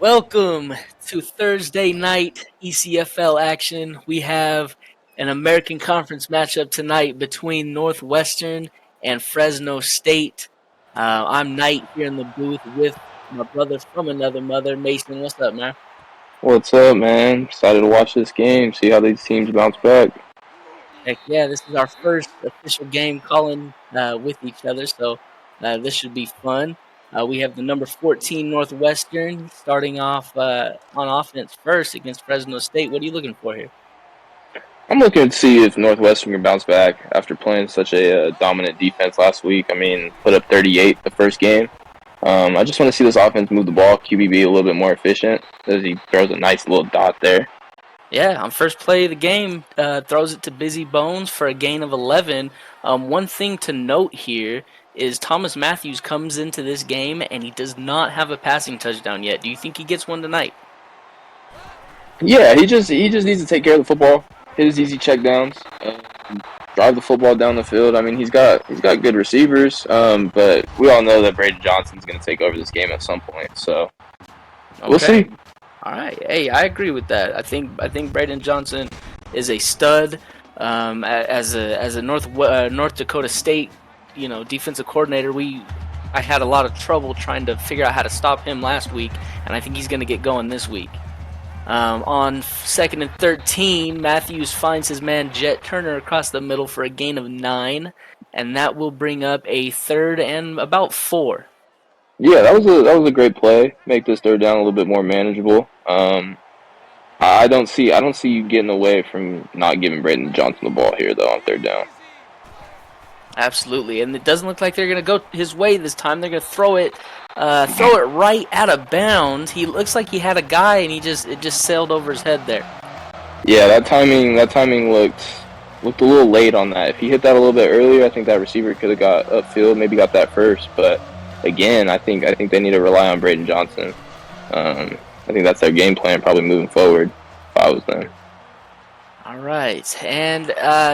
Welcome to Thursday night ECFL action. We have an American Conference matchup tonight between Northwestern and Fresno State. I'm Knight here in the booth with my brother from another mother, Mason. What's up, man? What's up, man? Excited to watch this game, see how these teams bounce back. Heck yeah, this is our first official game calling with each other, so this should be fun. We have the number 14 Northwestern starting off on offense first against Fresno State. What are you looking for here? I'm looking to see if Northwestern can bounce back after playing such a dominant defense last week. I mean, put up 38 the first game. I just want to see this offense move the ball, QB a little bit more efficient as he throws a nice little dot there. Yeah, on first play of the game, throws it to Busy Bones for a gain of 11. One thing to note here is Thomas Matthews comes into this game and he does not have a passing touchdown yet. Do you think he gets one tonight? Yeah, he just needs to take care of the football, hit his easy checkdowns, drive the football down the field. I mean, he's got good receivers, but we all know that Braden Johnson's going to take over this game at some point. So we'll Okay. see. All right. Hey, I agree with that. I think Braden Johnson is a stud. As a North Dakota State, defensive coordinator, I had a lot of trouble trying to figure out how to stop him last week, and I think he's going to get going this week. On second and 13, Matthews finds his man Jet Turner across the middle for a gain of 9, and that will bring up a third and about 4. Yeah, that was a great play. Make this third down a little bit more manageable. I don't see you getting away from not giving Braden Johnson the ball here though on third down. Absolutely, and it doesn't look like they're going to go his way this time. They're going to throw it right out of bounds. He looks like he had a guy, and it just sailed over his head there. Yeah, that timing looked a little late on that. If he hit that a little bit earlier, I think that receiver could have got upfield, maybe got that first. But again, I think they need to rely on Braden Johnson. I think that's their game plan probably moving forward. If I was them. All right, and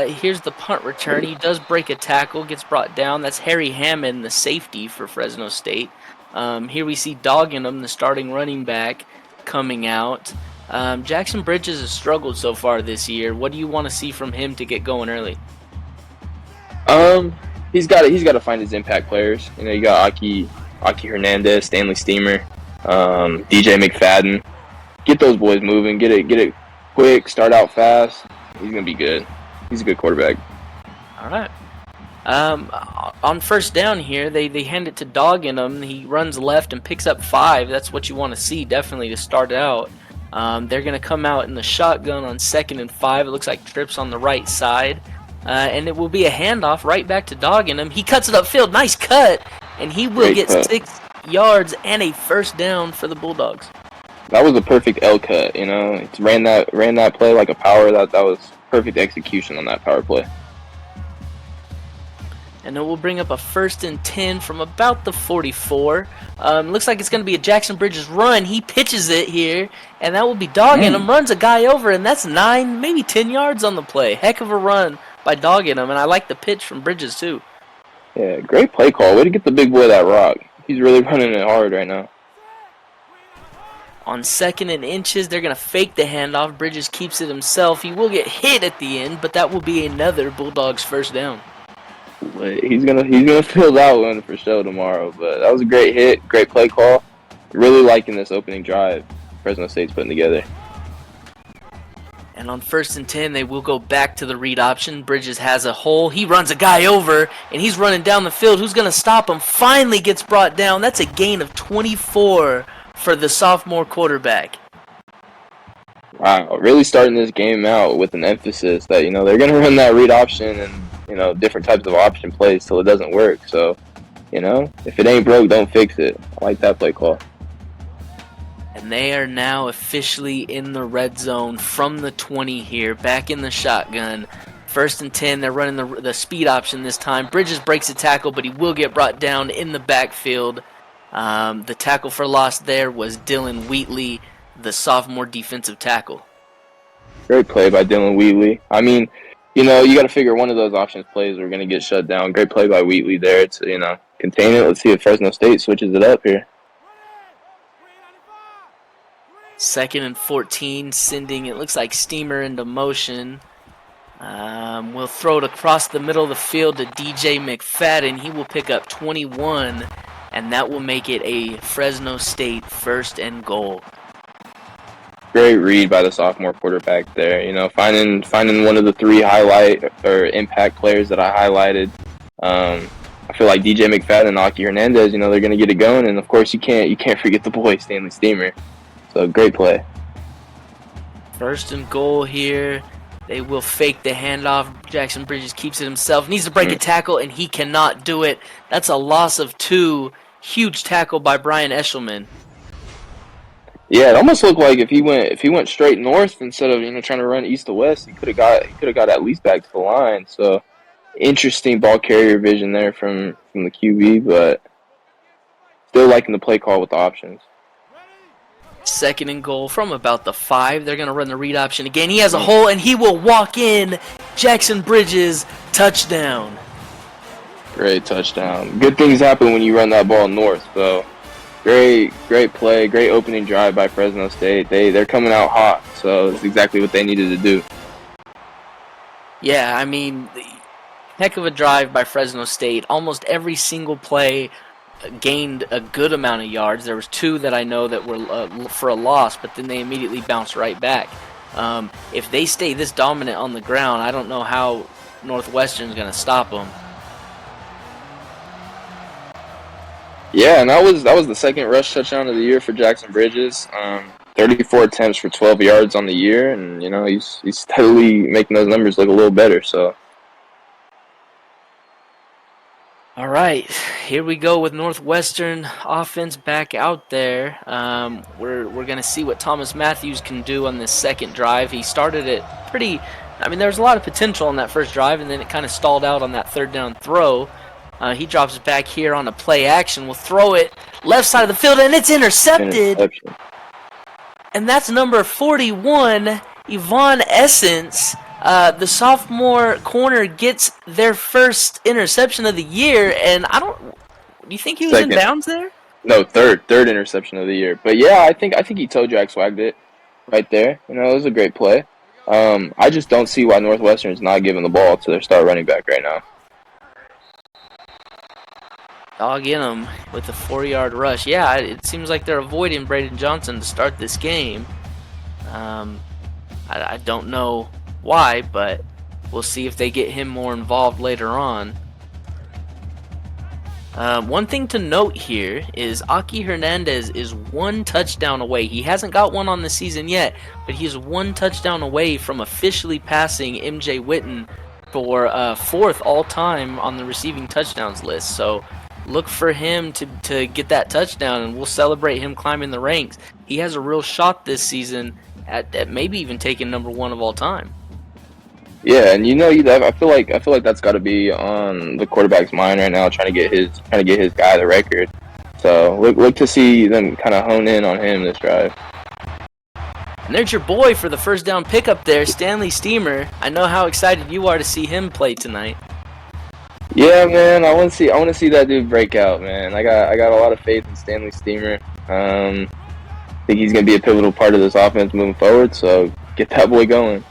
here's the punt return. He does break a tackle, gets brought down. That's Harry Hammond, the safety for Fresno State. Here we see Dogginham, the starting running back, coming out. Jackson Bridges has struggled so far this year. What do you want to see from him to get going early? He's got to find his impact players. You know, you got Aki Hernandez, Stanley Steamer, DJ McFadden. Get those boys moving. Get it quick. Start out fast. He's gonna be good. He's a good quarterback. All right. On first down here, they hand it to Dogginham. He runs left and picks up 5. That's what you want to see, definitely, to start out. They're going to come out in the shotgun on second and 5. It looks like trips on the right side. And it will be a handoff right back to Dogginham. He cuts it upfield. Nice cut. And he will Great get cut. 6 yards and a first down for the Bulldogs. That was a perfect L cut. You know, it ran that play like a power. That was perfect execution on that power play. And then we'll bring up a first and 10 from about the 44. Looks like it's going to be a Jackson Bridges run. He pitches it here, and that will be Dogginham. Runs a guy over, and that's 9, maybe 10 yards on the play. Heck of a run by Dogginham, and I like the pitch from Bridges too. Yeah, great play call. Way to get the big boy that rock. He's really running it hard right now. On second and inches, they're going to fake the handoff. Bridges keeps it himself. He will get hit at the end, but that will be another Bulldogs first down. He's gonna feel that one for sure tomorrow. But that was a great hit, great play call. Really liking this opening drive Fresno State's putting together. And on first and 10, they will go back to the read option. Bridges has a hole. He runs a guy over, and he's running down the field. Who's going to stop him? Finally gets brought down. That's a gain of 24 for the sophomore quarterback. Wow, really starting this game out with an emphasis that, you know, they're going to run that read option and, you know, different types of option plays till it doesn't work. So, you know, if it ain't broke, don't fix it. I like that play call. And they are now officially in the red zone from the 20 here, back in the shotgun. First and 10, they're running the speed option this time. Bridges breaks a tackle, but he will get brought down in the backfield. The tackle for loss there was Dylan Wheatley, the sophomore defensive tackle. Great play by Dylan Wheatley. I mean, you know, you got to figure one of those options plays are going to get shut down. Great play by Wheatley there to, you know, contain it. Let's see if Fresno State switches it up here. 2nd and 14, sending, it looks like Steamer into motion. We'll throw it across the middle of the field to DJ McFadden. He will pick up 21, and that will make it a Fresno State 1st and goal. Great read by the sophomore quarterback there. You know, finding one of the 3 highlight or impact players that I highlighted. I feel like DJ McFadden and Aki Hernandez, you know, they're going to get it going, and of course you can't forget the boy Stanley Steamer. So great play. 1st and goal here. They will fake the handoff. Jackson Bridges keeps it himself. Needs to break a tackle, and he cannot do it. That's a loss of 2. Huge tackle by Brian Eshelman. Yeah, it almost looked like if he went straight north instead of, you know, trying to run east to west, he could have got at least back to the line. So interesting ball carrier vision there from the QB, but still liking the play call with the options. 2nd and goal from about the 5. They're going to run the read option again. He has a hole, and he will walk in. Jackson Bridges, touchdown. Great touchdown. Good things happen when you run that ball north, so great play, great opening drive by Fresno State. They're coming out hot, so it's exactly what they needed to do. Yeah, I mean, heck of a drive by Fresno State. Almost every single play gained a good amount of yards. There was 2 that I know that were for a loss, but then they immediately bounced right back. If they stay this dominant on the ground, I don't know how Northwestern's going to stop them. Yeah, and that was the 2nd rush touchdown of the year for Jackson Bridges. 34 attempts for 12 yards on the year, and you know he's steadily making those numbers look a little better. So. All right, here we go with Northwestern offense back out there. We're going to see what Thomas Matthews can do on this 2nd drive. He started it pretty. I mean, there was a lot of potential on that 1st drive, and then it kind of stalled out on that 3rd down throw. He drops it back here on a play action. We'll throw it left side of the field, and it's intercepted. And that's number 41, Yvonne Essence. The sophomore corner gets their 1st interception of the year, and do you think he was 2nd. in bounds there? No, third interception of the year. But yeah, I think he toe drag swagged it right there. You know, it was a great play. I just don't see why Northwestern is not giving the ball to their star running back right now. Dog in him with a 4-yard rush. Yeah, it seems like they're avoiding Braden Johnson to start this game. I don't know why, but we'll see if they get him more involved later on. One thing to note here is Aki Hernandez is 1 touchdown away. He hasn't got one on the season yet, but he's 1 touchdown away from officially passing MJ Witten for 4th all-time on the receiving touchdowns list. So look for him to get that touchdown, and we'll celebrate him climbing the ranks. He has a real shot this season at maybe even taking number 1 of all time. Yeah, and you know, I feel like that's got to be on the quarterback's mind right now, trying to get his guy the record. So look to see them kind of hone in on him this drive. And there's your boy for the 1st down pickup there, Stanley Steamer. I know how excited you are to see him play tonight. Yeah, man, I want to see that dude break out, man. I got a lot of faith in Stanley Steamer. I think he's gonna be a pivotal part of this offense moving forward. So get that boy going.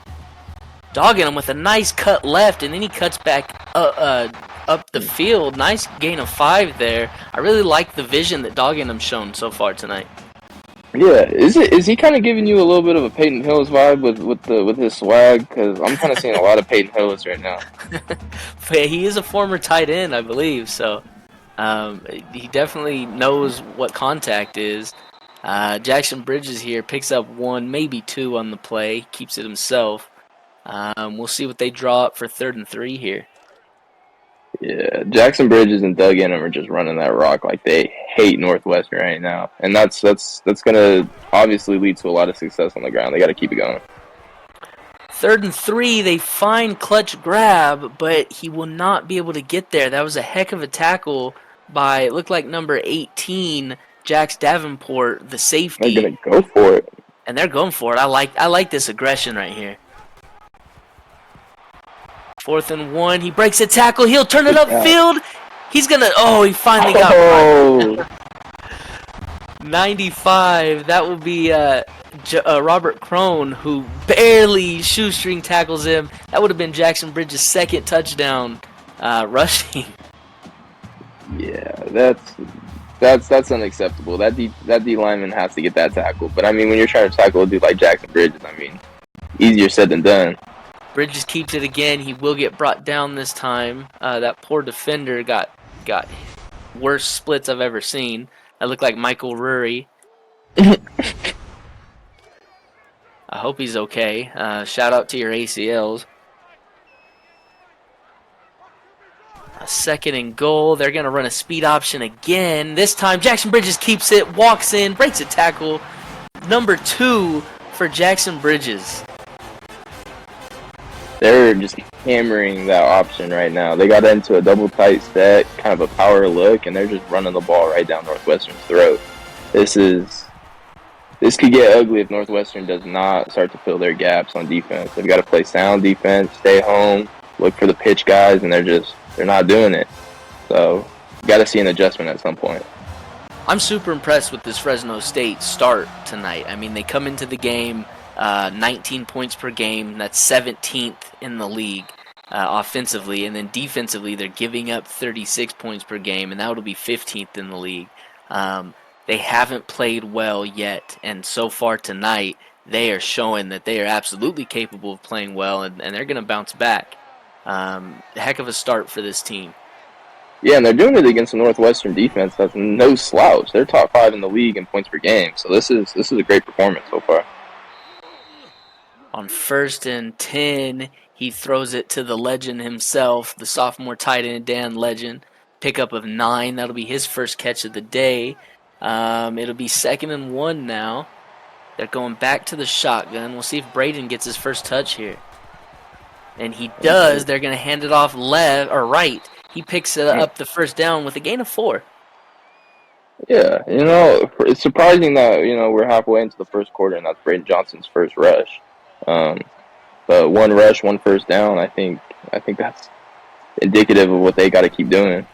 Dogging him with a nice cut left, and then he cuts back up the field. Nice gain of 5 there. I really like the vision that Dogginham's shown so far tonight. Yeah, is he kind of giving you a little bit of a Peyton Hillis vibe with his swag? Because I'm kind of seeing a lot of Peyton Hillis right now. But he is a former tight end, I believe, so he definitely knows what contact is. Jackson Bridges here picks up 1, maybe 2 on the play, keeps it himself. We'll see what they draw up for 3rd and 3 here. Yeah, Jackson Bridges and Doug Inham are just running that rock like they hate Northwestern right now, and that's gonna obviously lead to a lot of success on the ground. They got to keep it going. 3rd and 3, they find Clutch Grab, but he will not be able to get there. That was a heck of a tackle by, it looked like number 18, Jax Davenport, the safety. They're gonna go for it, and they're going for it. I like this aggression right here. 4th and 1. He breaks a tackle. He'll turn it upfield. He's going to... Oh, he finally got 95. That will be Robert Crone, who barely shoestring tackles him. That would have been Jackson Bridges' second touchdown rushing. Yeah, that's unacceptable. That D lineman has to get that tackle. But I mean, when you're trying to tackle a dude like Jackson Bridges, I mean, easier said than done. Bridges keeps it again. He will get brought down this time. That poor defender got worst splits I've ever seen. That looked like Michael Rury. I hope he's okay. Shout out to your ACLs. A 2nd and goal. They're going to run a speed option again. This time, Jackson Bridges keeps it, walks in, breaks a tackle. Number 2 for Jackson Bridges. They're just hammering that option right now. They got into a double tight set, kind of a power look, and they're just running the ball right down Northwestern's throat. This could get ugly if Northwestern does not start to fill their gaps on defense. They've got to play sound defense, stay home, look for the pitch guys, and they're not doing it. So you got to see an adjustment at some point. I'm super impressed with this Fresno State start tonight. I mean, they come into the game 19 points per game. That's 17th in the league offensively. And then defensively, they're giving up 36 points per game, and that would be 15th in the league. They haven't played well yet, and so far tonight, they are showing that they are absolutely capable of playing well, and they're going to bounce back. Heck of a start for this team. Yeah, and they're doing it against a Northwestern defense that's no slouch. They're top 5 in the league in points per game, so this is a great performance so far. On 1st and 10, he throws it to the legend himself, the sophomore tight end Dan Legend. Pickup of 9. That'll be his first catch of the day. It'll be 2nd and 1 now. They're going back to the shotgun. We'll see if Braden gets his first touch here. And he does. They're going to hand it off left or right. He picks it up the first down with a gain of 4. Yeah, it's surprising that, we're halfway into the first quarter and that's Braden Johnson's first rush. But 1 rush, 1 first down, I think that's indicative of what they got to keep doing.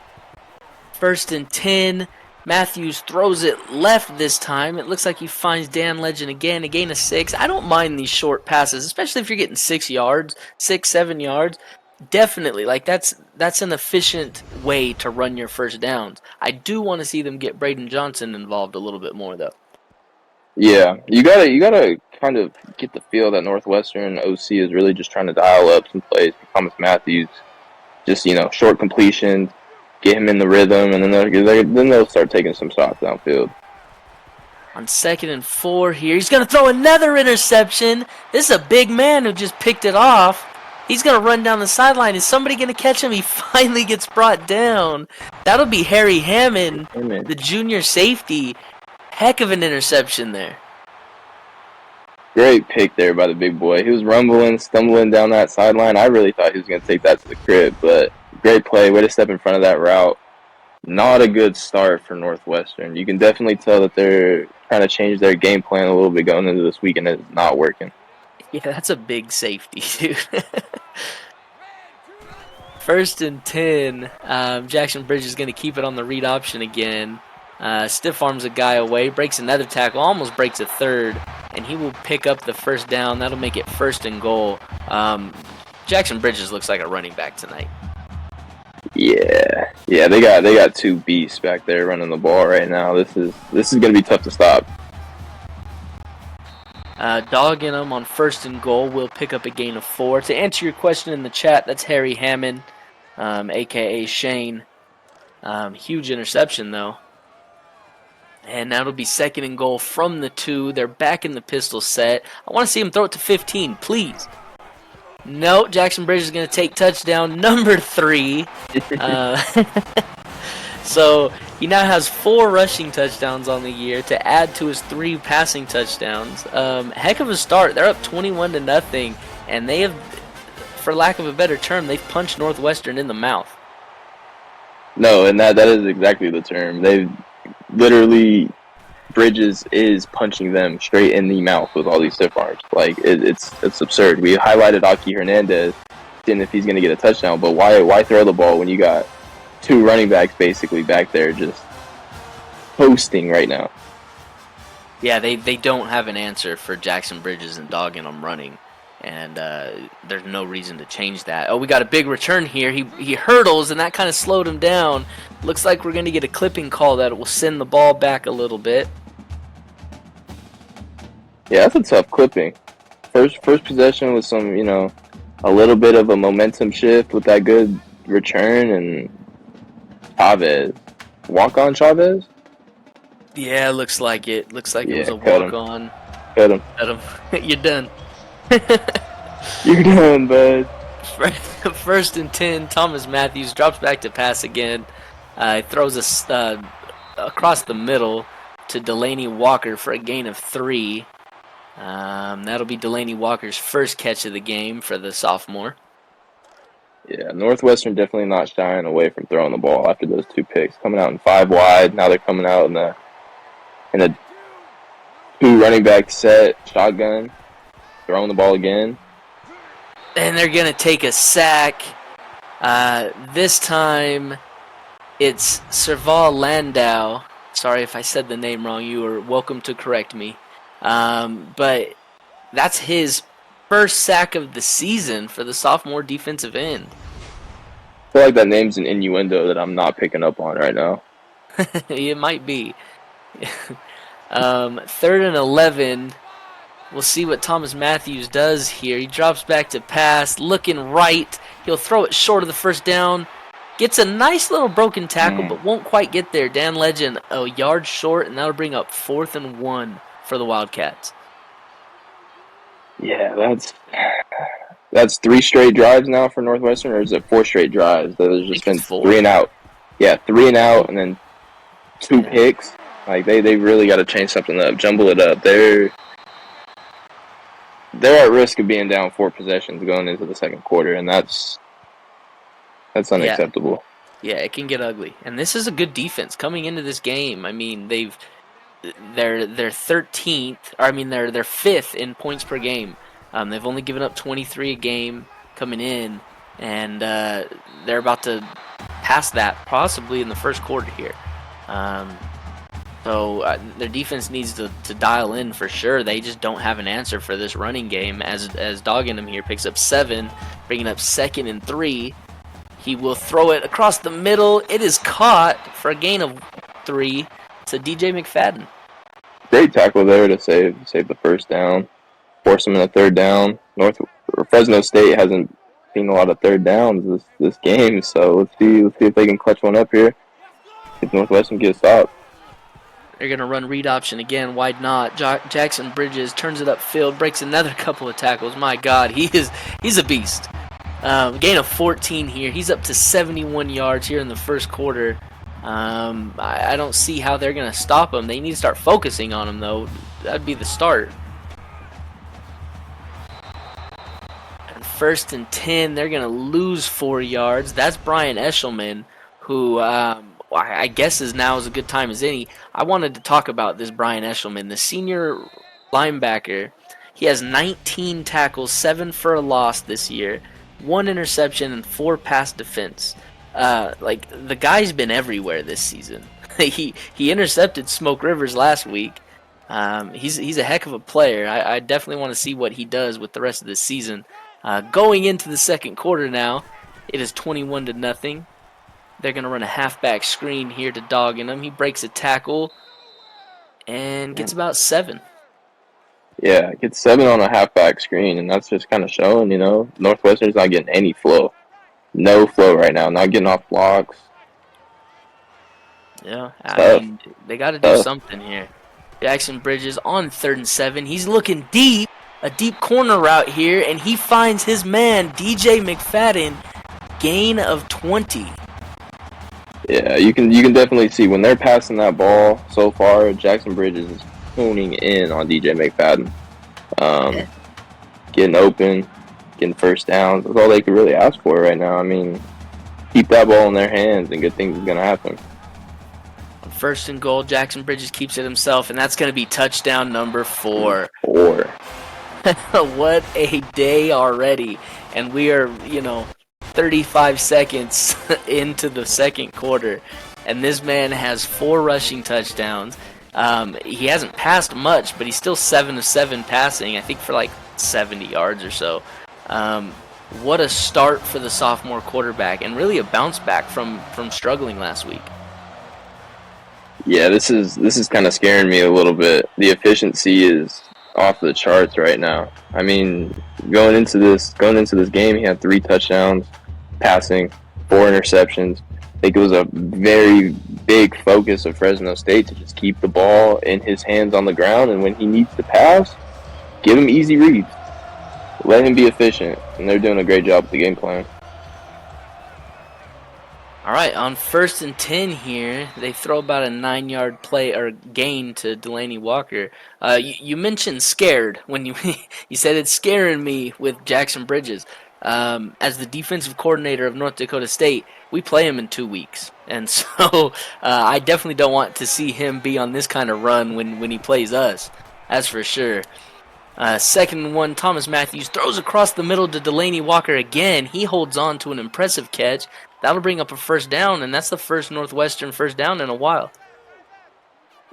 1st and 10. Matthews throws it left this time. It looks like he finds Dan Legend again, a gain of 6. I don't mind these short passes, especially if you're getting 6 yards, 6, 7 yards. Definitely, that's an efficient way to run your first downs. I do want to see them get Braden Johnson involved a little bit more, though. Yeah, you gotta kind of get the feel that Northwestern OC is really just trying to dial up some plays for Thomas Matthews. Just short completions, get him in the rhythm, and then they'll start taking some shots downfield. On 2nd and 4 here, he's gonna throw another interception. This is a big man who just picked it off. He's going to run down the sideline. Is somebody going to catch him? He finally gets brought down. That'll be Harry Hammond, the junior safety. Heck of an interception there. Great pick there by the big boy. He was rumbling, stumbling down that sideline. I really thought he was going to take that to the crib, but great play. Way to step in front of that route. Not a good start for Northwestern. You can definitely tell that they're trying to change their game plan a little bit going into this week, and it's not working. Yeah, that's a big safety, dude. 1st and 10. Jackson Bridges is going to keep it on the read option again. Stiff arms a guy away, breaks another tackle, almost breaks a third, and he will pick up the first down. That'll make it 1st and goal. Jackson Bridges looks like a running back tonight. Yeah, they got 2 beasts back there running the ball right now. This is going to be tough to stop. Dogging him on 1st and goal will pick up a gain of 4. To answer your question in the chat, that's Harry Hammond, a.k.a. Shane. Huge interception, though. And now it'll be 2nd and goal from the 2. They're back in the pistol set. I want to see him throw it to 15, please. No, Jackson Bridges is going to take touchdown number 3. So he now has 4 rushing touchdowns on the year to add to his 3 passing touchdowns. Heck of a start. They're up 21-0, and they have, for lack of a better term, they've punched Northwestern in the mouth. No, and that is exactly the term. They've literally, Bridges is punching them straight in the mouth with all these stiff arms. Like, it's absurd. We highlighted Aki Hernandez, seeing if he's going to get a touchdown, but why throw the ball when you got 2 running backs basically back there just posting right now? Yeah, they don't have an answer for Jackson Bridges and dogging him running, and there's no reason to change that. Oh, we got a big return here. He hurdles, and that kind of slowed him down. Looks like we're going to get a clipping call that will send the ball back a little bit. Yeah, that's a tough clipping. First possession was some, a little bit of a momentum shift with that good return, and Chavez. Walk-on Chavez? Yeah, looks like it. Looks like it was Yeah, a cut him. walk-on. Cut him. Cut him. You're done. You're done, bud. First and 10, Thomas Matthews drops back to pass again. Throws us across the middle to Delaney Walker for a gain of 3. That'll be Delaney Walker's first catch of the game for the sophomore. Yeah, Northwestern definitely not shying away from throwing the ball after those 2 picks. Coming out in 5 wide. Now they're coming out in a 2 running back set, shotgun, throwing the ball again. And they're going to take a sack. This time it's Serval Landau. Sorry if I said the name wrong. You are welcome to correct me. But that's his first sack of the season for the sophomore defensive end. I feel like that name's an innuendo that I'm not picking up on right now. It might be. 3rd and 11. We'll see what Thomas Matthews does here. He drops back to pass, looking right. He'll throw it short of the first down. Gets a nice little broken tackle, but won't quite get there. Dan Legend a yard short, and that'll bring up 4th and 1 for the Wildcats. Yeah, that's 3 straight drives now for Northwestern, or is it 4 straight drives? There's just been 3 and out. Yeah, 3 and out, and then 2 picks. Like they really got to change something up, jumble it up. They're at risk of being down 4 possessions going into the second quarter, and that's unacceptable. Yeah, it can get ugly. And this is a good defense coming into this game. I mean, they're 13th, or I mean they're 5th in points per game. They've only given up 23 a game coming in, and they're about to pass that possibly in the first quarter here. So their defense needs to dial in for sure. They just don't have an answer for this running game. As dogging him here picks up 7, bringing up 2nd and 3. He will throw it across the middle. It is caught for a gain of 3 to DJ McFadden. Great tackle there to save the first down, force them in a 3rd down. Fresno State hasn't seen a lot of 3rd downs this game, so let's see if they can clutch one up here. If Northwestern gets stopped. They're going to run read option again, wide not. Jackson Bridges turns it upfield, breaks another couple of tackles. My God, he's a beast. Gain of 14 here. He's up to 71 yards here in the first quarter. I don't see how they're going to stop him. They need to start focusing on him, though. That'd be the start. And 1st and 10, they're going to lose 4 yards. That's Brian Eshelman, who I guess is now as a good time as any. I wanted to talk about this Brian Eshelman, the senior linebacker. He has 19 tackles, 7 for a loss this year, 1 interception, and 4 pass defense. The guy's been everywhere this season. he intercepted Smoke Rivers last week. He's a heck of a player. I definitely want to see what he does with the rest of this season. Going into the second quarter now, it is 21-0. They're going to run a halfback screen here to dogging him. He breaks a tackle and gets about 7. Yeah, gets 7 on a halfback screen, and that's just kind of showing, Northwestern's not getting any flow. No flow right now, not getting off blocks. Yeah, I mean, they got to do something here. Jackson Bridges on 3rd and 7. He's looking deep, a deep corner route here, and he finds his man, DJ McFadden, gain of 20. Yeah, you can definitely see when they're passing that ball so far, Jackson Bridges is honing in on DJ McFadden. Getting open, getting first downs. That's all they could really ask for right now. I mean, keep that ball in their hands and good things are going to happen. 1st and goal, Jackson Bridges keeps it himself, and that's going to be touchdown number 4. 4. What a day already. And we are, 35 seconds into the second quarter, and this man has 4 rushing touchdowns. He hasn't passed much, but he's still 7 of 7 passing, I think for like 70 yards or so. What a start for the sophomore quarterback, and really a bounce back from struggling last week. Yeah, this is kind of scaring me a little bit. The efficiency is off the charts right now. I mean, going into this game, he had 3 touchdowns, passing, 4 interceptions. I think it was a very big focus of Fresno State to just keep the ball in his hands on the ground, and when he needs to pass, give him easy reads. Let him be efficient, and they're doing a great job with the game plan. All right, on 1st and 10 here, they throw about a 9-yard play or gain to Delaney Walker. You mentioned scared when you you said it's scaring me with Jackson Bridges. As the defensive coordinator of North Dakota State, we play him in 2 weeks, and so I definitely don't want to see him be on this kind of run when he plays us. That's for sure. 2nd and 1, Thomas Matthews throws across the middle to Delaney Walker again. He holds on to an impressive catch. That'll bring up a 1st down, and that's the first Northwestern 1st down in a while.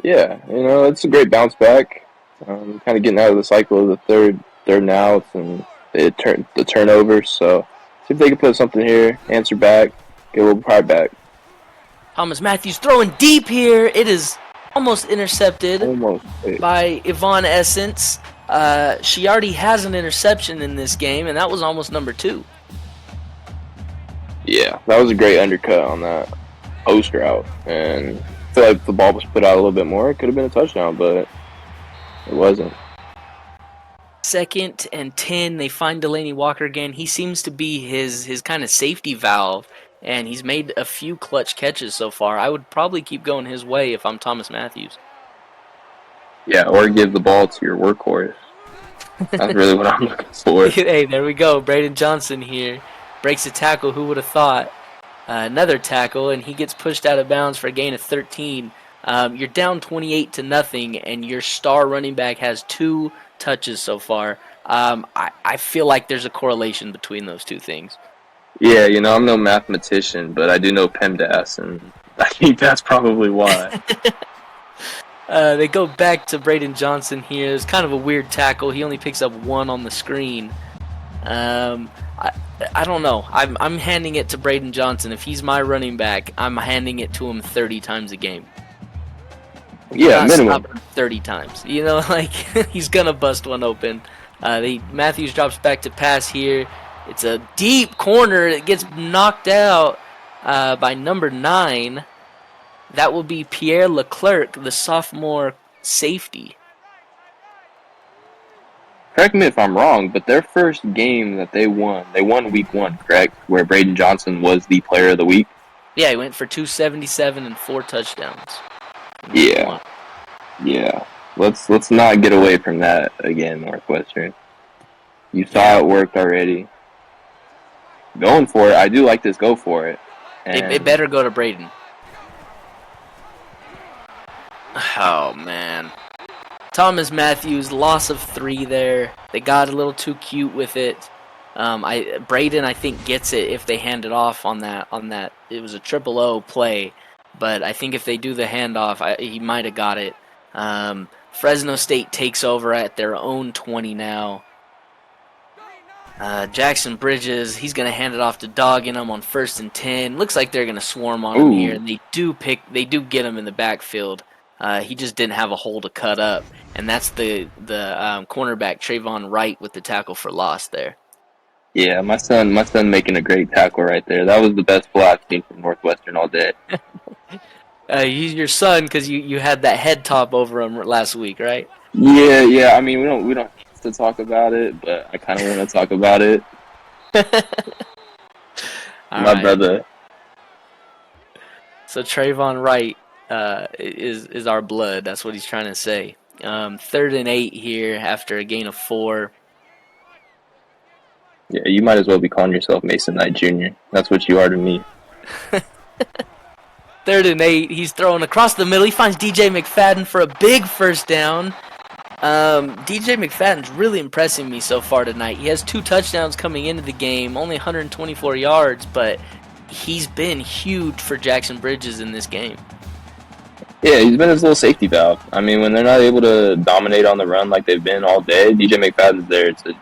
Yeah, it's a great bounce back. Kind of getting out of the cycle of the third and outs and the turnovers. So see if they can put something here, answer back, get a little pride back. Thomas Matthews throwing deep here. It is almost intercepted by Yvonne Essence. She already has an interception in this game, and that was almost number 2. Yeah, that was a great undercut on that post route, and I feel like if the ball was put out a little bit more, it could have been a touchdown, but it wasn't. 2nd and 10, they find Delaney Walker again. He seems to be his kind of safety valve, and he's made a few clutch catches so far. I would probably keep going his way if I'm Thomas Matthews. Yeah, or give the ball to your workhorse. That's really what I'm looking for. Hey, there we go. Braden Johnson here breaks a tackle. Who would have thought? Another tackle, and he gets pushed out of bounds for a gain of 13. You're down 28-0, and your star running back has 2 touches so far. I feel like there's a correlation between those 2 things. Yeah, I'm no mathematician, but I do know PEMDAS, and I think that's probably why. They go back to Braden Johnson here. It's kind of a weird tackle. He only picks up 1 on the screen. I don't know. I'm handing it to Braden Johnson. If he's my running back, I'm handing it to him 30 times a game. Yeah, minimum 30 times. He's gonna bust one open. Matthews drops back to pass here. It's a deep corner. It gets knocked out by number 9. That will be Pierre Leclerc, the sophomore safety. Correct me if I'm wrong, but their first game that they won week 1, correct? Where Braden Johnson was the player of the week? Yeah, he went for 277 and 4 touchdowns. Yeah. Let's not get away from that again, Northwestern. You saw it worked already. Going for it. I do like this go for it. It better go to Braden. Oh, man. Thomas Matthews, loss of 3 there. They got a little too cute with it. Braden, I think, gets it if they hand it off on that. It was a 000 play, but I think if they do the handoff, he might have got it. Fresno State takes over at their own 20 now. Jackson Bridges, he's going to hand it off to Dogginham on 1st and 10. Looks like they're going to swarm on him here, and they do get him in the backfield. He just didn't have a hole to cut up, and that's the cornerback Trayvon Wright with the tackle for loss there. Yeah, my son making a great tackle right there. That was the best play I've seen from Northwestern all day. He's your son because you had that head top over him last week, right? Yeah. I mean, we don't have to talk about it, but I kind of want to talk about it. My brother. So Trayvon Wright is our blood. That's what he's trying to say. 3rd and 8 here after a gain of 4. Yeah, you might as well be calling yourself Mason Knight Jr. That's what you are to me. 3rd and 8. He's throwing across the middle. He finds DJ McFadden for a big 1st down. DJ McFadden's really impressing me so far tonight. He has 2 touchdowns coming into the game, only 124 yards, but he's been huge for Jackson Bridges in this game. Yeah, he's been his little safety valve. I mean, when they're not able to dominate on the run like they've been all day, DJ McFadden's there to,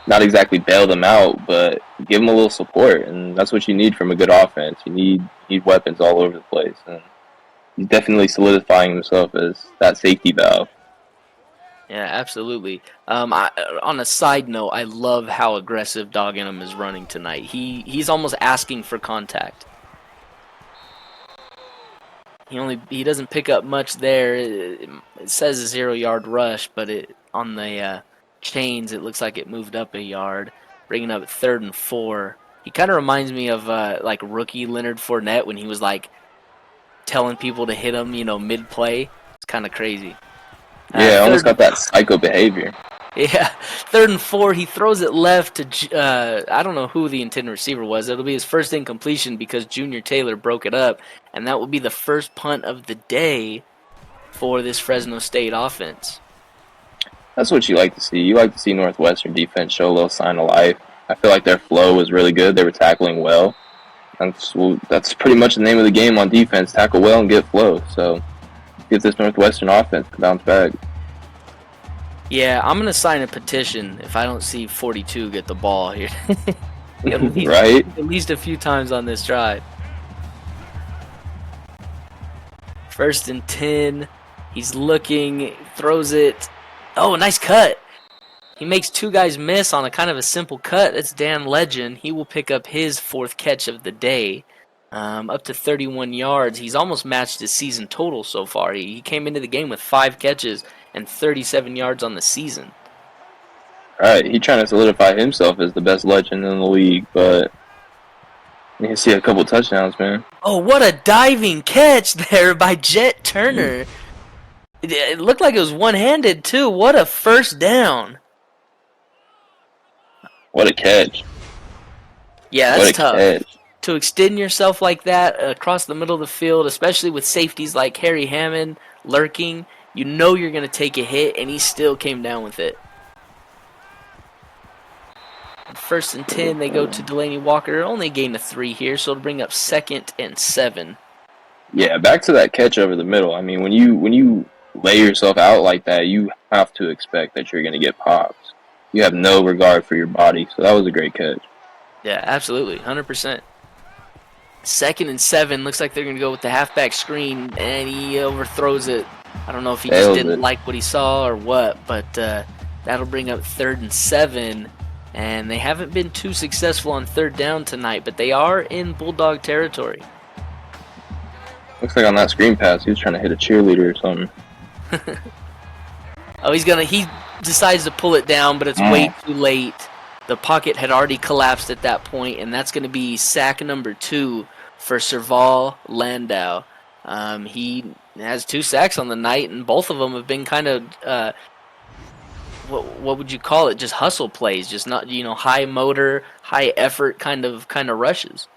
not exactly bail them out, but give them a little support, and that's what you need from a good offense. You need weapons all over the place, and he's definitely solidifying himself as that safety valve. Yeah, absolutely. On a side note, I love how aggressive Dog Inum is running tonight. He's almost asking for contact. He doesn't pick up much there. It says a 0-yard rush, but on the chains it looks like it moved up a yard, bringing up 3rd and 4. He kind of reminds me of like rookie Leonard Fournette when he was like telling people to hit him, mid play. It's kind of crazy. Yeah, almost Third, got that psycho behavior. yeah, 3rd and 4. He throws it left to I don't know who the intended receiver was. It'll be his first incompletion because Junior Taylor broke it up, and that will be the first punt of the day for this Fresno State offense. That's what you like to see. You like to see Northwestern defense show a little sign of life. I feel like their flow was really good. They were tackling well. That's pretty much the name of the game on defense: tackle well and get flow. So get this Northwestern offense to bounce back. Yeah, I'm gonna sign a petition if I don't see 42 get the ball here. Right? At least a few times on this drive. 1st and 10. He's looking, throws it. Oh, nice cut. He makes 2 guys miss on a kind of a simple cut. That's Dan Legend. He will pick up his 4th catch of the day, up to 31 yards. He's almost matched his season total so far. He came into the game with 5 catches and 37 yards on the season. Right. He's trying to solidify himself as the best legend in the league, but you can see a couple touchdowns, man. Oh, what a diving catch there by Jet Turner. It looked like it was one-handed, too. What a first down. What a catch. Yeah, that's tough. Catch. To extend yourself like that across the middle of the field, especially with safeties like Harry Hammond lurking, you know you're going to take a hit, and he still came down with it. 1st and 10, they go to Delaney Walker. Only a gain of 3 here, so it'll bring up 2nd and 7. Yeah, back to that catch over the middle. I mean, when you lay yourself out like that, you have to expect that you're going to get popped. You have no regard for your body, so that was a great catch. Yeah, absolutely, 100%. 2nd and 7, looks like they're going to go with the halfback screen, and he overthrows it. I don't know if he just didn't like what he saw or what, but that'll bring up 3rd and 7, and they haven't been too successful on 3rd down tonight, but they are in Bulldog territory. Looks like on that screen pass, he was trying to hit a cheerleader or something. Oh, he decides to pull it down, but it's way too late. The pocket had already collapsed at that point, and that's going to be sack number 2 for Serval Landau. He has 2 sacks on the night, and both of them have been kind of, what would you call it? Just hustle plays, just not high motor, high effort kind of rushes.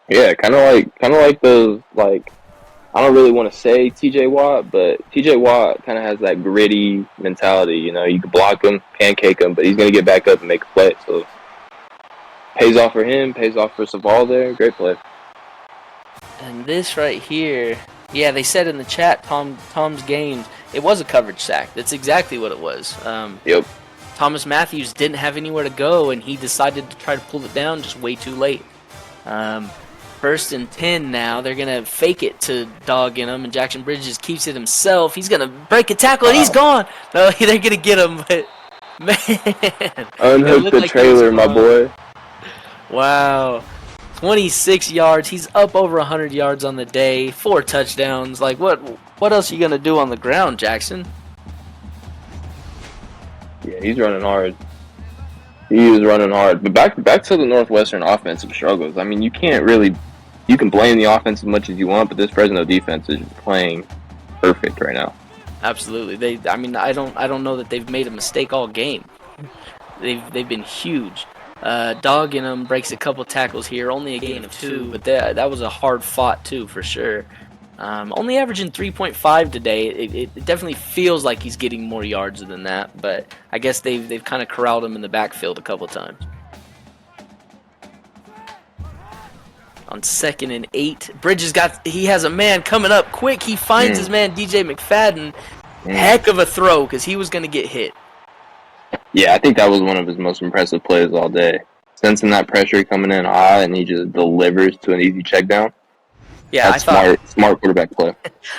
Yeah, kind of like those I don't really want to say TJ Watt, but TJ Watt kind of has that gritty mentality. You can block him, pancake him, but he's going to get back up and make a play. So pays off for him, pays off for Serval there. Great play. And this right here, yeah, they said in the chat, Tom's games, it was a coverage sack. That's exactly what it was. Yep. Thomas Matthews didn't have anywhere to go, and he decided to try to pull it down just way too late. 1st and 10 now. They're going to fake it to Dog Inum, and Jackson Bridges keeps it himself. He's going to break a tackle, and he's gone. No, they're going to get him, but, man. Unhook the trailer, my boy. Wow. 26 yards. He's up over 100 yards on the day. 4 touchdowns. Like, what else are you going to do on the ground, Jackson? Yeah, he's running hard. He is running hard. But back to the Northwestern offensive struggles. I mean, you can blame the offense as much as you want, but this Fresno defense is playing perfect right now. Absolutely. I don't know that they've made a mistake all game. They've been huge. Dog in them breaks a couple tackles here, only a gain of 2, but that was a hard fought too for sure. Only averaging 3.5 today. It definitely feels like he's getting more yards than that, but I guess they've kind of corralled him in the backfield a couple times. on 2nd and 8. Bridges he has a man coming up quick. He finds his man DJ McFadden. Heck of a throw because he was going to get hit. Yeah, I think that was one of his most impressive plays all day. Sensing that pressure coming in high, and he just delivers to an easy check down. Yeah, that's smart quarterback play.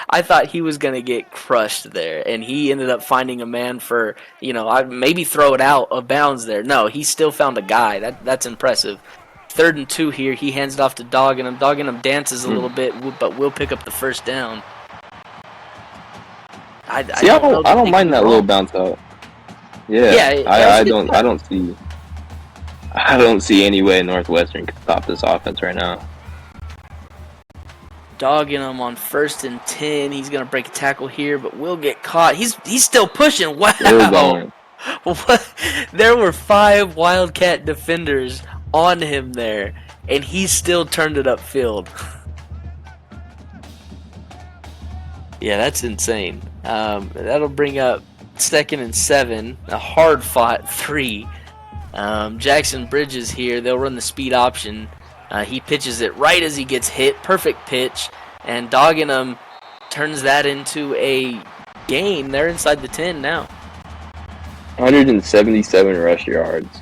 I thought he was going to get crushed there, and he ended up finding a man for, maybe throw it out of bounds there. No, he still found a guy. That's impressive. 3rd and 2 here. He hands it off to Dogginham. Dogginham dances a little bit, but will pick up the first down. I don't mind that little bounce out. Yeah, I don't see any way Northwestern can stop this offense right now. Dogginham on 1st and 10. He's going to break a tackle here, but will get caught. He's still pushing. Wow. Still going. What? There were 5 Wildcat defenders on him there, and he still turned it upfield. Yeah, that's insane. That'll bring up 2nd and 7, a hard-fought 3. Jackson Bridges here. They'll run the speed option. He pitches it right as he gets hit. Perfect pitch. And Dogginham turns that into a gain. They're inside the 10 now. 177 rush yards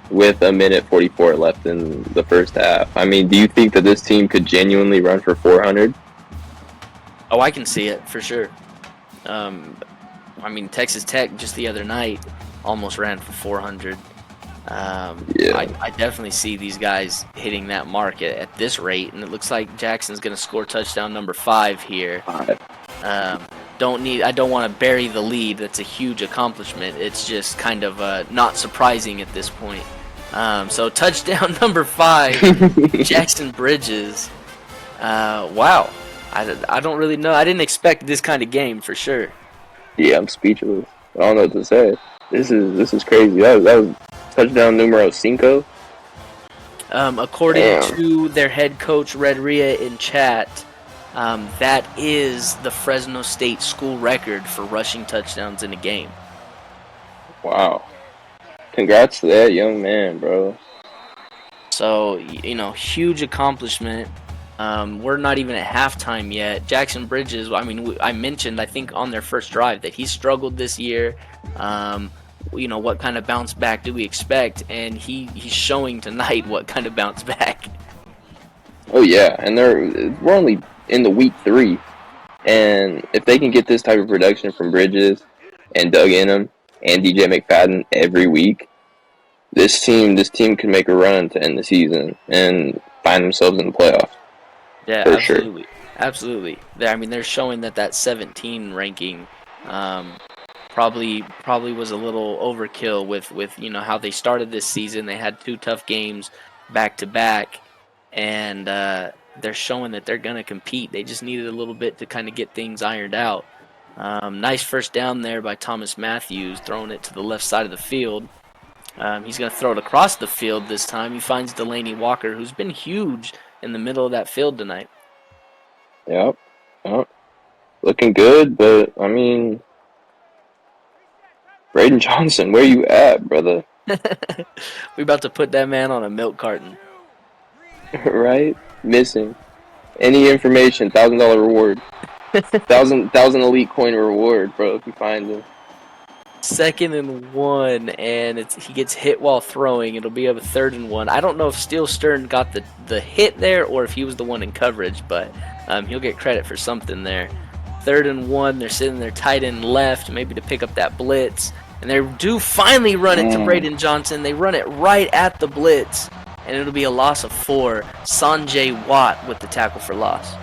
with 1:44 left in the first half. I mean, do you think that this team could genuinely run for 400? Oh, I can see it for sure. Texas Tech just the other night almost ran for 400. I definitely see these guys hitting that mark at this rate, and it looks like Jackson's going to score touchdown number 5 here. I don't want to bury the lead. That's a huge accomplishment. It's just kind of not surprising at this point. So touchdown number 5, Jackson Bridges. Wow. I don't really know. I didn't expect this kind of game for sure. Yeah, I'm speechless. I don't know what to say. This is crazy. That was touchdown numero 5. According to their head coach Red Rhea in chat, that is the Fresno State school record for rushing touchdowns in a game. Wow. Congrats to that young man, bro. So, huge accomplishment. We're not even at halftime yet. Jackson Bridges, I mentioned, I think, on their first drive that he struggled this year. What kind of bounce back do we expect? And he's showing tonight what kind of bounce back. Oh, yeah. And we're only in the week 3. And if they can get this type of production from Bridges and Dugginham and DJ McFadden every week, this team can make a run to end the season and find themselves in the playoffs. Yeah, absolutely. Sure. Absolutely. They're showing that 17 ranking probably was a little overkill with how they started this season. They had 2 tough games back to back, and they're showing that they're going to compete. They just needed a little bit to kind of get things ironed out. Nice first down there by Thomas Matthews, throwing it to the left side of the field. He's going to throw it across the field this time. He finds Delaney Walker, who's been huge in the middle of that field tonight. Yep. Looking good, but Braden Johnson, where you at, brother? We about to put that man on a milk carton. Right? Missing. Any information, $1,000 reward. 1,000 elite coin reward, bro, if you find him. 2nd and 1, and he gets hit while throwing. It'll be a 3rd and 1. I don't know if Steele Stern got the hit there or if he was the one in coverage, but he'll get credit for something there. 3rd and 1, they're sitting there tight end left, maybe to pick up that blitz. And they do finally run it to Braden Johnson. They run it right at the blitz, and it'll be a loss of 4. Sanjay Watt with the tackle for loss.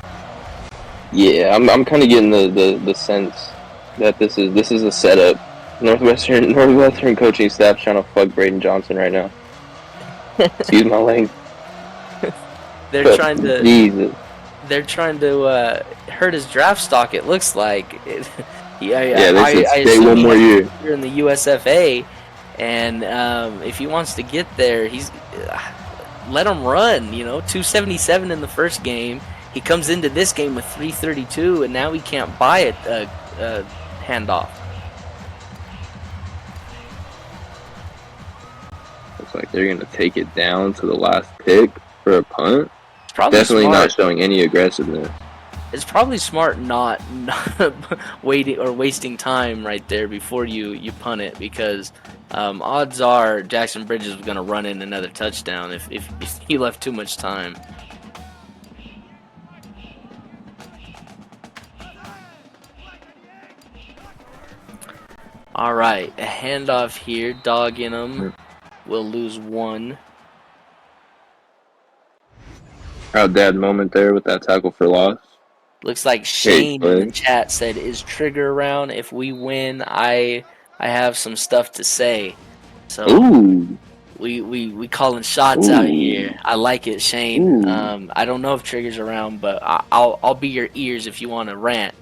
Yeah, I'm kind of getting the sense that this is a setup. Northwestern coaching staff's trying to fuck Braden Johnson right now. Excuse my language. They're trying to. Jesus. They're trying to hurt his draft stock. It looks like. They stay one more year here in the USFA, and if he wants to get there, let him run. 277 in the first game. He comes into this game with 332, and now he can't buy a handoff. Looks like they're gonna take it down to the last pick for a punt. probably Definitely not smart. showing any aggressiveness. It's probably smart not waiting or wasting time right there before you punt it, because odds are Jackson Bridges was going to run in another touchdown if he left too much time. All right, a handoff here. Dogging him. We'll lose one. Proud dad moment there with that tackle for loss. Looks like Great Shane in the play. chat said, "Is Trigger around? If we win, I have some stuff to say." So Ooh, we calling shots out ooh, here. I like it, Shane. ooh. I don't know if Trigger's around, but I'll be your ears if you want to rant.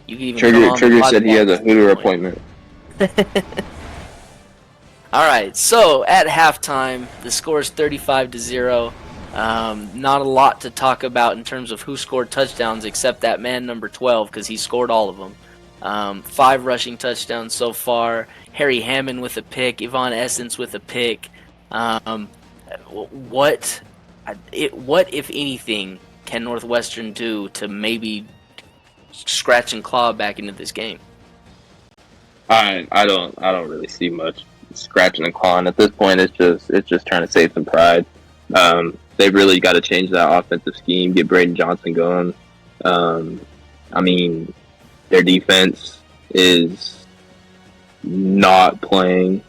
You can even come on the Trigger said he has podcast a at some Hooter point. appointment. All right, so at halftime, the score is 35-0. Not a lot to talk about in terms of who scored touchdowns except that man number 12, because he scored all of them. 5 rushing touchdowns so far. Harry Hammond with a pick. Yvonne Essence with a pick. Um, what, what if anything can Northwestern do to maybe scratch and claw back into this game? I don't really see much scratching and clawing at this point. It's just trying to save some pride. They've really got to change that offensive scheme, get Braden Johnson going. Um, I mean, their defense is not playing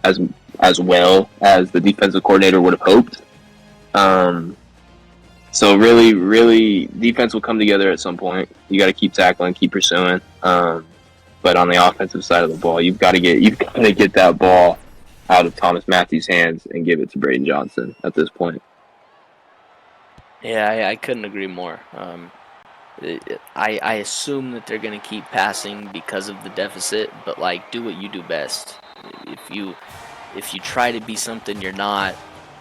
as as well as the defensive coordinator would have hoped. Um, so really, defense will come together at some point. You got to keep tackling, keep pursuing. But on the offensive side of the ball, you've got to get that ball out of Thomas Matthews' hands and give it to Braden Johnson at this point. Yeah, I couldn't agree more. I assume that they're going to keep passing because of the deficit, but like, do what you do best. If you try to be something you're not,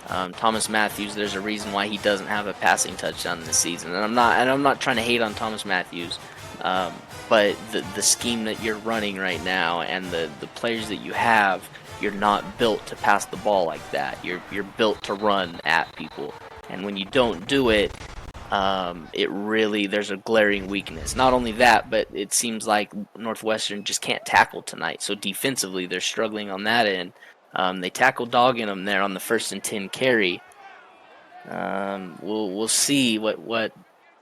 Thomas Matthews, there's a reason why he doesn't have a passing touchdown this season, and I'm not trying to hate on Thomas Matthews, but the scheme that you're running right now and the players that you have, you're not built to pass the ball like that. You're built to run at people, and when you don't do it, there's a glaring weakness. Not only that, but it seems like Northwestern just can't tackle tonight. So defensively, they're struggling on that end. They tackled dogging them there on the 1st and 10 carry. We'll see what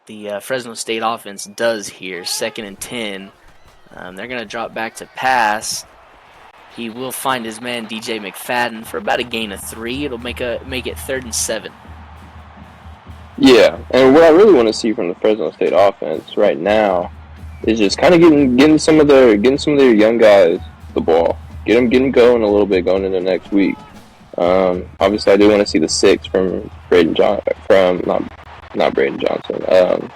the Fresno State offense does here. 2nd and 10. They're gonna drop back to pass. He will find his man DJ McFadden for about a gain of 3. It'll make it 3rd and 7. Yeah, and what I really want to see from the Fresno State offense right now is just kind of getting some of their young guys the ball, get them going a little bit going into next week. Obviously, I do want to see the 6 from Braden not Braden Johnson.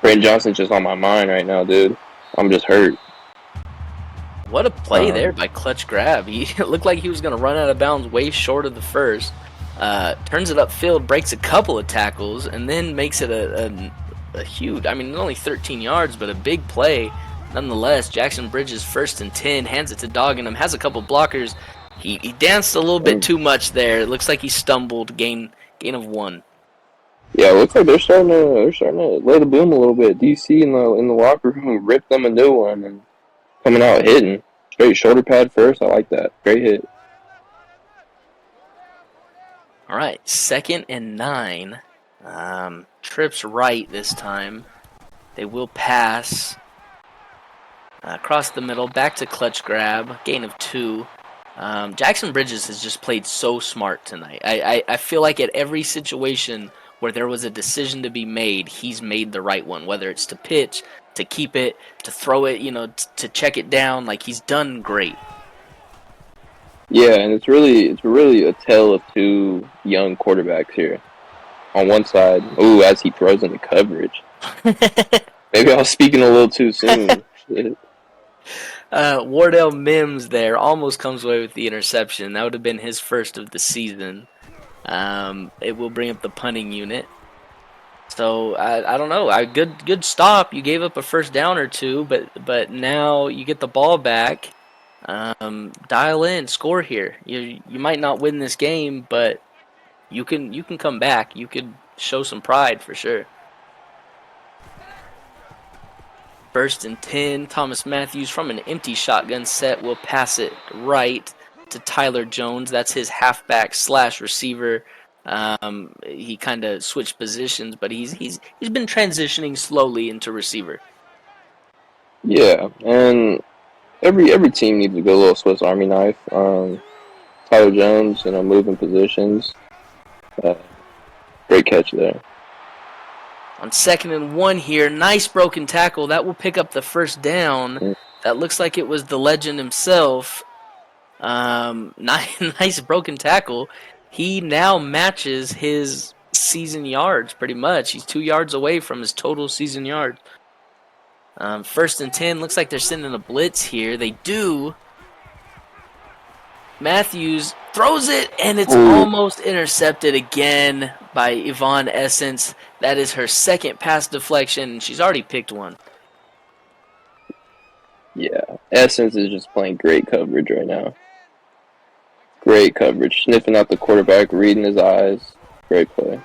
Braden Johnson's just on my mind right now, dude. I'm just hurt. What a play there by Clutch Grab. He looked like he was going to run out of bounds way short of the first. Turns it upfield, breaks a couple of tackles, and then makes it a huge, I mean, only 13 yards, but a big play. Nonetheless, Jackson Bridges 1st and 10, hands it to Dogginham, has a couple blockers. He danced a little bit too much there. It looks like he stumbled, gain of 1. Yeah, it looks like they're starting to lay the boom a little bit. DC in the locker room ripped them a new one and coming out hitting. Straight shoulder pad first. I like that. Great hit. All right, 2nd and 9. Trips right this time. They will pass across the middle, back to Clutch Grab, gain of 2. Jackson Bridges has just played so smart tonight. I feel like at every situation where there was a decision to be made, he's made the right one, whether it's to pitch, to keep it, to throw it, to check it down. Like, he's done great. Yeah, and it's really a tale of two young quarterbacks here. On one side, as he throws into coverage. Maybe I was speaking a little too soon. Wardell Mims there almost comes away with the interception. That would have been his first of the season. It will bring up the punting unit. So I don't know. Good stop. You gave up a first down or two, but now you get the ball back. Dial in, score here. You might not win this game, but you can come back. You could show some pride for sure. 1st and 10. Thomas Matthews from an empty shotgun set will pass it right to Tyler Jones. That's his halfback / receiver. He kind of switched positions, but he's been transitioning slowly into receiver. Yeah, and every team needs a good little Swiss Army knife. Tyler Jones, moving positions. Great catch there. On 2nd and 1 here, nice broken tackle. That will pick up the first down. That looks like it was the legend himself. Nice broken tackle. He now matches his season yards pretty much. He's 2 yards away from his total season yards. 1st and 10. Looks like they're sending a blitz here. They do. Matthews throws it, and it's almost intercepted again by Yvonne Essence. That is her 2nd pass deflection, and she's already picked one. Yeah, Essence is just playing great coverage right now. Great coverage. Sniffing out the quarterback, reading his eyes. Great play.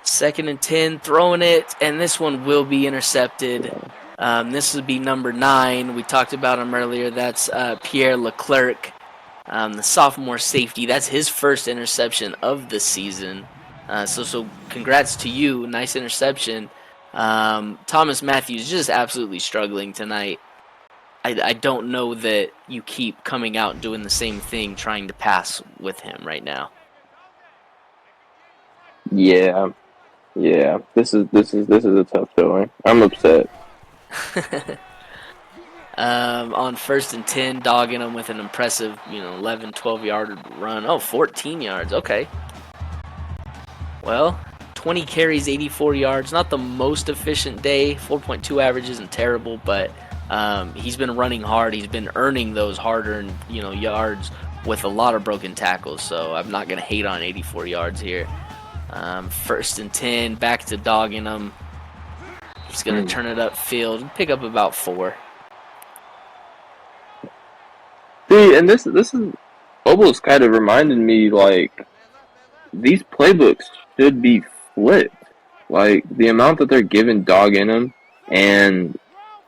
2nd and 10, throwing it, and this one will be intercepted. This would be number 9. We talked about him earlier. That's Pierre Leclerc, the sophomore safety. That's his first interception of the season. So congrats to you. Nice interception. Thomas Matthews just absolutely struggling tonight. I don't know that you keep coming out and doing the same thing, trying to pass with him right now. Yeah. This is a tough showing. I'm upset. On 1st and 10, dogging him with an impressive, 11, 12-yard run. Oh, 14 yards. Okay. Well, 20 carries, 84 yards. Not the most efficient day. 4.2 average isn't terrible, but he's been running hard. He's been earning those hard-earned, yards with a lot of broken tackles. So I'm not going to hate on 84 yards here. 1st and 10, back to dogging him. He's going to turn it upfield, pick up about 4. See, and this is almost kind of reminded me, like, these playbooks should be flipped. Like, the amount that they're giving Dog in them and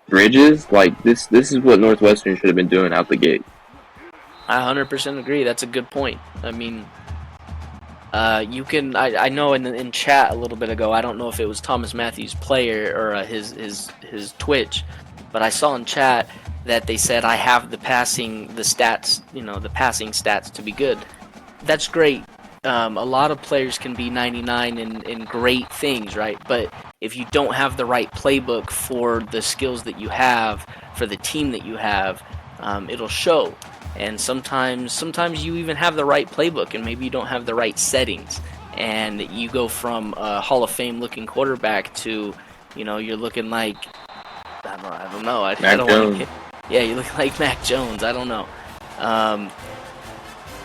Bridges, like, this is what Northwestern should have been doing out the gate. I 100% agree. That's a good point. I mean, you can. I know in chat a little bit ago. I don't know if it was Thomas Matthews' player or his Twitch, but I saw in chat that they said I have the passing stats to be good. That's great. A lot of players can be 99 in great things, right? But if you don't have the right playbook for the skills that you have, for the team that you have, it'll show. And sometimes you even have the right playbook, and maybe you don't have the right settings. And you go from a Hall of Fame looking quarterback to, you're looking like, I don't know. I don't want to. Yeah, you look like Mac Jones. I don't know.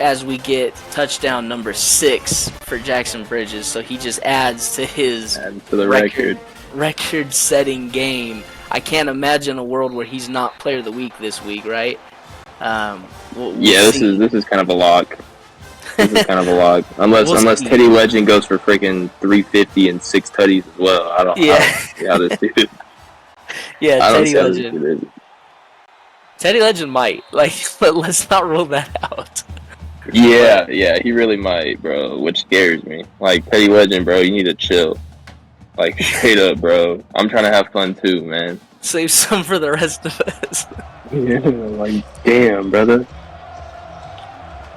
As we get touchdown number 6 for Jackson Bridges, so he just adds to his record-setting game. I can't imagine a world where he's not Player of the Week this week, right? We'll this is kind of a lock. This is kind of a lock, unless Teddy Legend goes for freaking 350 and 6 tutties as well. I don't see how this dude. Yeah, Teddy Legend might, but let's not rule that out. Yeah, he really might, bro, which scares me. Like, Teddy Legend, bro, you need to chill. Like, straight up, bro. I'm trying to have fun too, man. Save some for the rest of us. Yeah, like, damn, brother.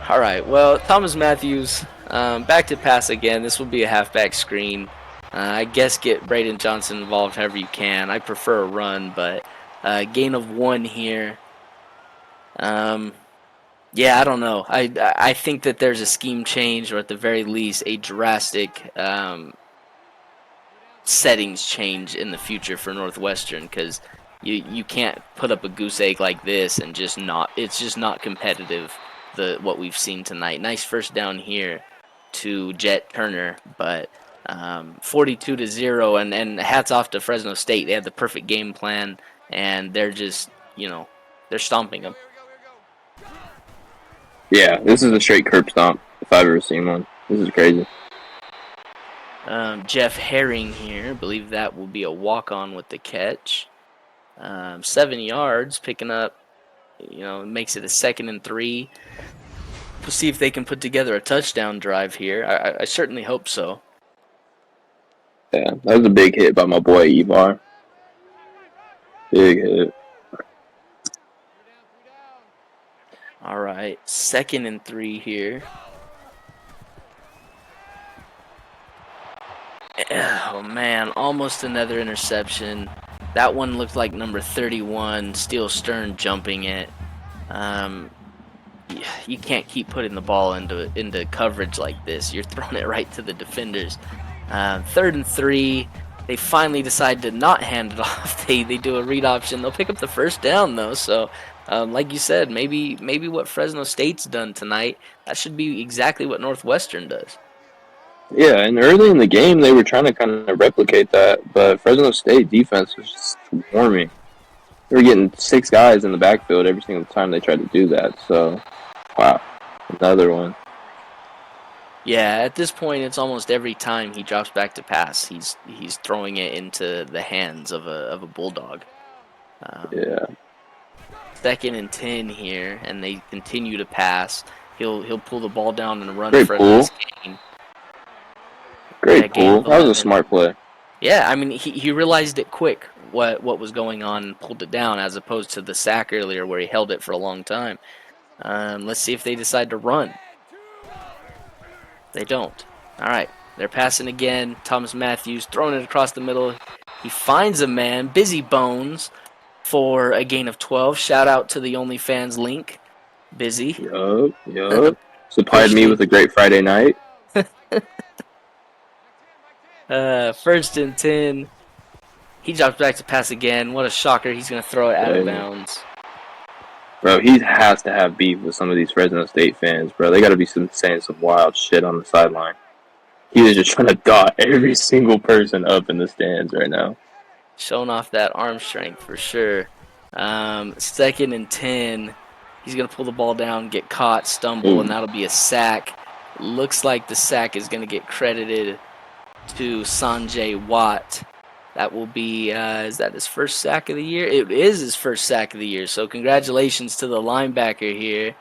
All right, well, Thomas Matthews, back to pass again. This will be a halfback screen. I guess get Braden Johnson involved however you can. I prefer a run, but gain of 1 here. Yeah, I don't know. I think that there's a scheme change, or at the very least, a drastic settings change in the future for Northwestern, because you can't put up a goose egg like this and it's just not competitive. What we've seen tonight. Nice first down here to Jet Turner, but 42-0, and hats off to Fresno State. They had the perfect game plan, and they're just they're stomping them. Yeah, this is a straight curb stomp if I've ever seen one. This is crazy. Jeff Herring here, I believe that will be a walk-on with the catch. 7 yards, picking up, makes it a 2nd and 3. We'll see if they can put together a touchdown drive here. I certainly hope so. Yeah, that was a big hit by my boy Evar. Big hit. All right, 2nd and 3 here. Oh, man, almost another interception. That one looked like number 31, Steele Stern jumping it. You can't keep putting the ball into coverage like this. You're throwing it right to the defenders. 3rd and 3. They finally decide to not hand it off. They do a read option. They'll pick up the 1st down, though. So, like you said, maybe what Fresno State's done tonight, that should be exactly what Northwestern does. Yeah, and early in the game, they were trying to kind of replicate that, but Fresno State defense was just swarming. They were getting 6 guys in the backfield every single time they tried to do that. So, wow, another one. Yeah, at this point, it's almost every time he drops back to pass, he's throwing it into the hands of a bulldog. Yeah. 2nd and 10 here, and they continue to pass. He'll pull the ball down and run Great for a pull. nice gain. Great pull. That was a smart play. Yeah, I mean, he realized it quick what was going on and pulled it down, as opposed to the sack earlier where he held it for a long time. Let's see if they decide to run. They don't. All right, they're passing again. Thomas Matthews throwing it across the middle. He finds a man, Busy Bones, for a gain of 12. Shout out to the OnlyFans link. Busy. Yup. Supplied me with a great Friday night. 1st and 10. He drops back to pass again. What a shocker. He's going to throw it out of bounds. Bro, he has to have beef with some of these Fresno State fans, bro. They got to be saying some wild shit on the sideline. He is just trying to dot every single person up in the stands right now. Showing off that arm strength for sure. 2nd and 10. He's going to pull the ball down, get caught, stumble, and that'll be a sack. Looks like the sack is going to get credited to Sanjay Watt. That will be, is that his 1st sack of the year? It is his 1st sack of the year, so congratulations to the linebacker here.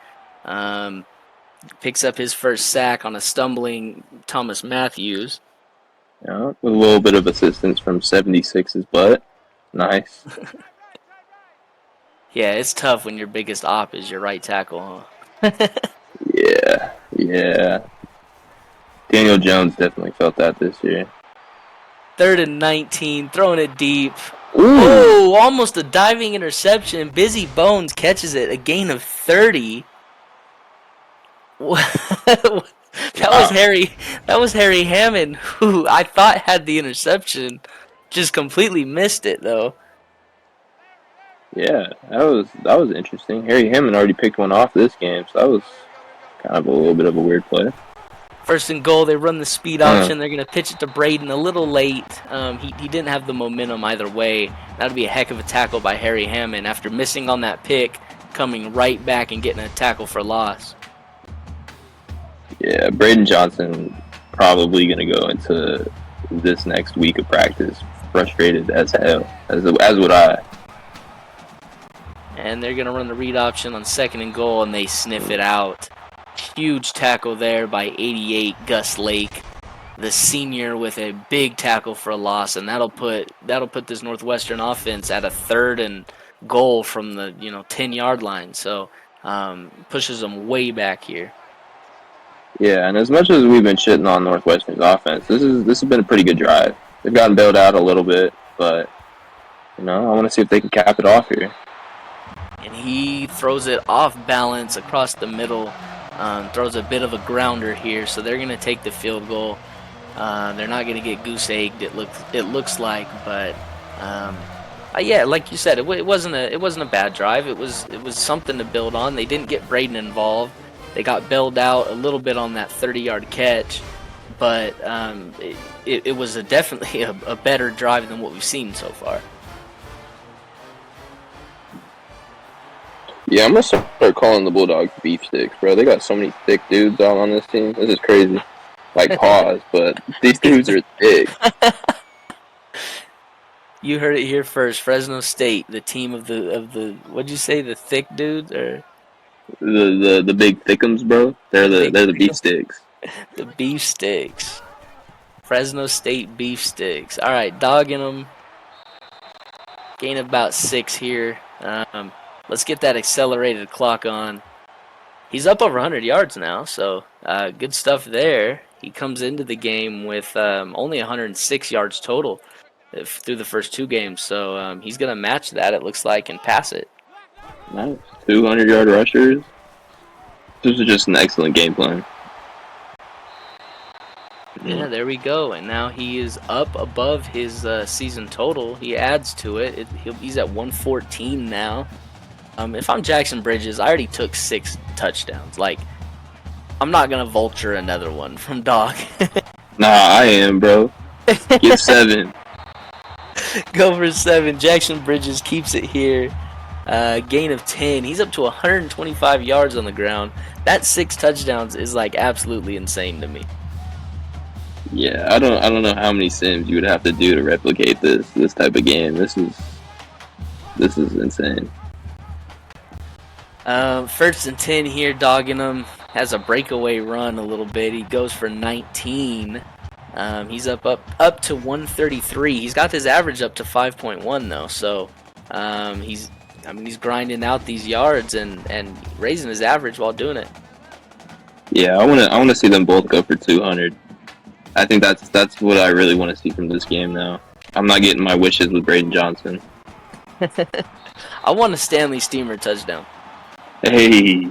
Picks up his 1st sack on a stumbling Thomas Matthews. Yeah, with a little bit of assistance from 76's butt. Nice. Yeah, it's tough when your biggest op is your right tackle, huh? Yeah. Daniel Jones definitely felt that this year. 3rd and 19, throwing it deep. Ooh. Oh, almost a diving interception. Busy Bones catches it, a gain of 30. That was Harry Hammond, who I thought had the interception. Just completely missed it, though. Yeah, that was interesting. Harry Hammond already picked one off this game, so that was kind of a little bit of a weird play. 1st and goal, they run the speed option. They're going to pitch it to Braden a little late. He didn't have the momentum either way. That would be a heck of a tackle by Harry Hammond after missing on that pick, coming right back and getting a tackle for loss. Yeah, Braden Johnson probably going to go into this next week of practice frustrated as hell, as would I. And they're going to run the read option on 2nd and goal, and they sniff it out. Huge tackle there by 88 Gus Lake, the senior, with a big tackle for a loss, and that'll put this Northwestern offense at a 3rd and goal from the 10-yard line. So pushes them way back here. Yeah, and as much as we've been shitting on Northwestern's offense, this has been a pretty good drive. They've gotten bailed out a little bit, but I want to see if they can cap it off here. And he throws it off balance across the middle. Throws a bit of a grounder here, so they're going to take the field goal. They're not going to get goose-egged, it looks like, but yeah, like you said, it wasn't a bad drive. It was something to build on. They didn't get Braden involved. They got bailed out a little bit on that 30-yard catch, but it was definitely a better drive than what we've seen so far. Yeah, I'm going to start calling the Bulldogs beef sticks, bro. They got so many thick dudes out on this team. This is crazy. Like pause, but these dudes are thick. You heard it here first. Fresno State, the team of the what'd you say, the thick dudes or The big thickums, bro. the big They're the beef sticks. the beef sticks. Fresno State beef sticks. All right, dogging them. Gain about 6 here. Let's get that accelerated clock on. He's up over 100 yards now, so good stuff there. He comes into the game with only 106 yards total through the first 2 games, so he's going to match that, it looks like, and pass it. Nice. 200-yard rushers. This is just an excellent game plan. Yeah, there we go. And now he is up above his season total. He adds to it. He's at 114 now. If I'm Jackson Bridges, I already took 6 touchdowns. Like, I'm not going to vulture another one from Dog. Nah, I am, bro. Get 7. Go for 7. Jackson Bridges keeps it here. Gain of 10. He's up to 125 yards on the ground. That 6 touchdowns is like absolutely insane to me. Yeah, I don't know how many sims you would have to do to replicate this type of game. This is insane. First and 10 here, dogging him. Has a breakaway run a little bit. He goes for 19. He's up to 133. He's got his average up to 5.1 though. So he's grinding out these yards and raising his average while doing it. Yeah, I wanna see them both go for 200. I think that's what I really want to see from this game now. I'm not getting my wishes with Braden Johnson. I want a Stanley Steamer touchdown. Hey.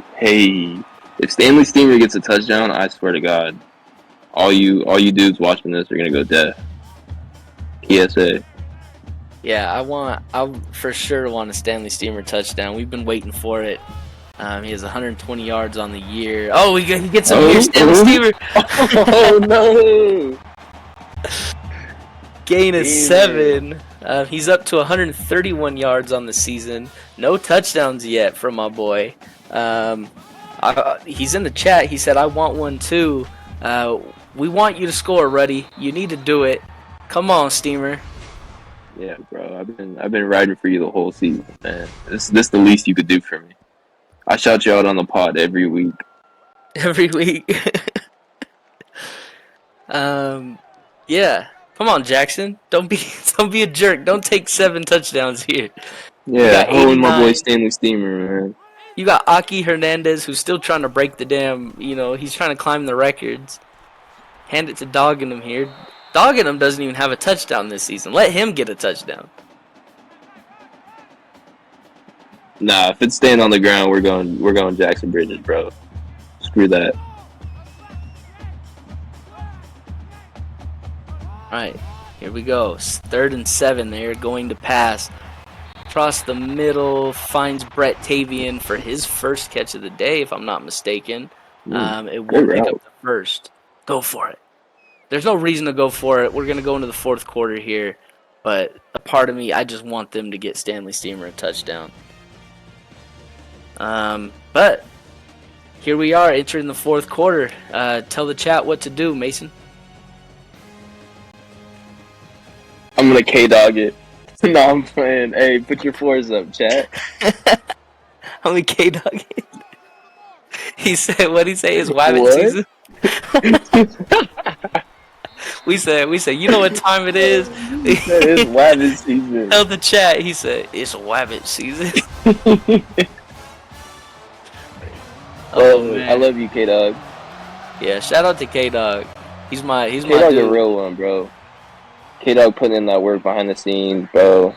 If Stanley Steamer gets a touchdown, I swear to God, all you dudes watching this are gonna go deaf. PSA. Yeah, I for sure want a Stanley Steamer touchdown. We've been waiting for it. He has 120 yards on the year. Oh, he gets him here, Stanley Steamer. Oh no! Gain of 7. He's up to 131 yards on the season. No touchdowns yet from my boy. He's in the chat. He said, "I want one too." We want you to score, Ruddy. You need to do it. Come on, Steamer. Yeah, bro. I've been riding for you the whole season, man. This the least you could do for me. I shout you out on the pod every week. Every week. Yeah. Come on, Jackson. Don't be a jerk. Don't take 7 touchdowns here. Yeah, holding my boy Stanley Steamer, man. You got Aki Hernandez, who's still trying to break the damn, he's trying to climb the records. Hand it to Dogging him here. Dogging him doesn't even have a touchdown this season. Let him get a touchdown. Nah, if it's staying on the ground, we're going Jackson Bridges, bro. Screw that. Alright, here we go. 3rd and 7. They're going to pass. Across the middle, finds Brett Tavian for his first catch of the day, if I'm not mistaken. It will pick up the first. Go for it. There's no reason to go for it. We're going to go into the 4th quarter here. But a part of me, I just want them to get Stanley Steamer a touchdown. But here we are entering the 4th quarter. Tell the chat what to do, Mason. I'm going to K-Dog it. No, I'm playing. Hey, put your 4s up, chat. I'm going to K-Dog it. He said, what'd he say? It's Wabbit season? We said, you know what time it is? He said it's Wabbit season. Tell the chat, he said, it's Wabbit season. Oh, man. I love you, K-Dog. Yeah, shout out to K-Dog. He's my K-Dog's dude. A real one, bro. K-Dog putting in that work behind the scenes, bro.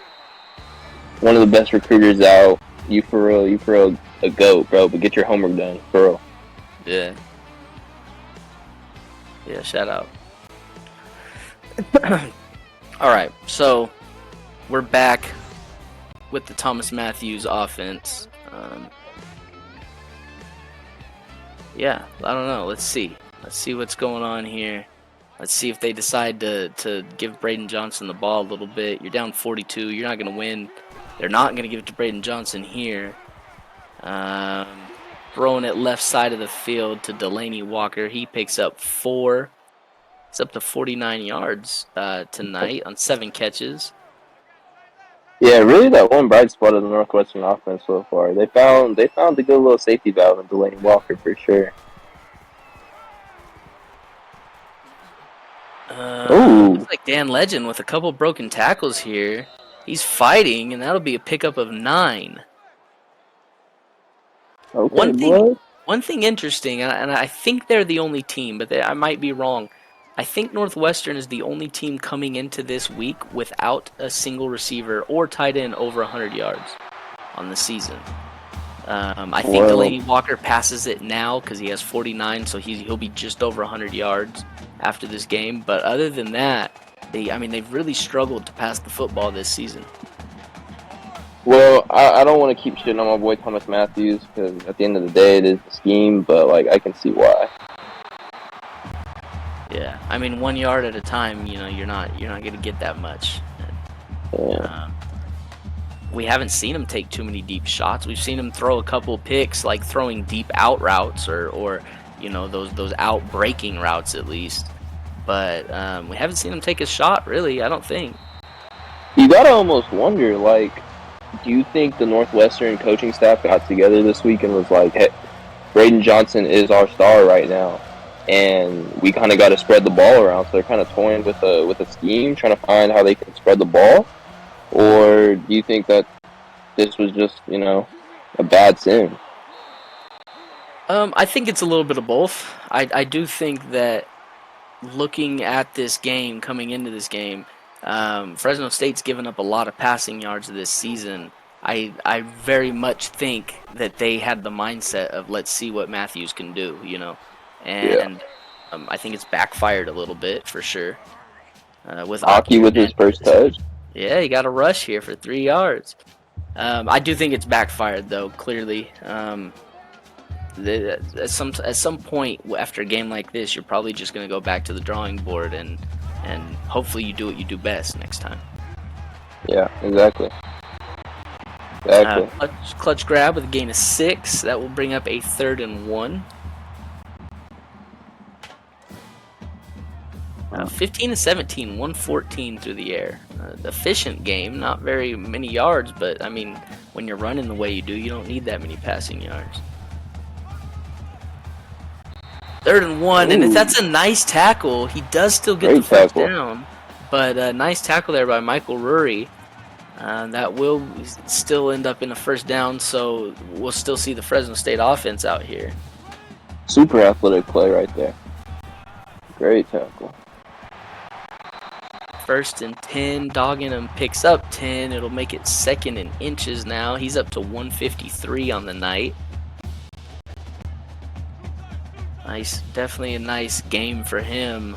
One of the best recruiters out. You for real a GOAT, bro. But get your homework done, for real. Yeah. Yeah, shout out. Alright, so we're back with the Thomas Matthews offense. Yeah, I don't know. Let's see. Let's see what's going on here. Let's see if they decide to give Braden Johnson the ball a little bit. You're down 42. You're not going to win. They're not going to give it to Braden Johnson here. Throwing it left side of the field to Delaney Walker. He picks up 4. It's up to 49 yards tonight on 7 catches. Yeah, really, that one bright spot of the Northwestern offense so far. They found a good little safety valve in Delaney Walker for sure. Ooh, Looks like Dan Legend with a couple broken tackles here. He's fighting, and that'll be a pickup of 9. okay, One thing, blood. one thing interesting, and I think they're the only team, but I might be wrong. I think Northwestern is the only team coming into this week without a single receiver or tight end over 100 yards on the season. I think Well, Delaney Walker passes it now because he has 49, so he'll be just over 100 yards after this game. But other than that, they've really struggled to pass the football this season. I don't want to keep shitting on my boy Thomas Matthews because at the end of the day, it is the scheme. But like, I can see why. Yeah, 1 yard at a time. You're not gonna get that much. Yeah. We haven't seen him take too many deep shots. We've seen him throw a couple picks, like throwing deep out routes or those out breaking routes at least. But we haven't seen him take a shot really. I don't think. You gotta almost wonder, like, do you think the Northwestern coaching staff got together this week and was like, "Hey, Braden Johnson is our star right now, and we kind of got to spread the ball around." So they're kind of toying with a scheme, trying to find how they can spread the ball. Or do you think that this was just a bad sim? I think it's a little bit of both. I do think that looking at this game, coming into this game, Fresno State's given up a lot of passing yards this season. I very much think that they had the mindset of let's see what Matthews can do, Yeah. and I think it's backfired a little bit for sure. With Aki Aki with his first Hernandez. touch. Yeah, he got a rush here for 3 yards. I do think it's backfired though, clearly. At some point after a game like this, you're probably just going to go back to the drawing board and hopefully you do what you do best next time. Yeah, exactly. Exactly. Clutch grab with a gain of 6. That will bring up a 3rd and 1. 15 to 17, 114 through the air. Efficient game, not very many yards, but when you're running the way you do, you don't need that many passing yards. 3rd and 1, and if that's a nice tackle, he does still get the first down. But a nice tackle there by Michael Rury. That will still end up in a first down, so we'll still see the Fresno State offense out here. Super athletic play right there. Great tackle. 1st and 10, dogging him, picks up 10. It'll make it 2nd and inches now. He's up to 153 on the night. Nice, definitely a nice game for him.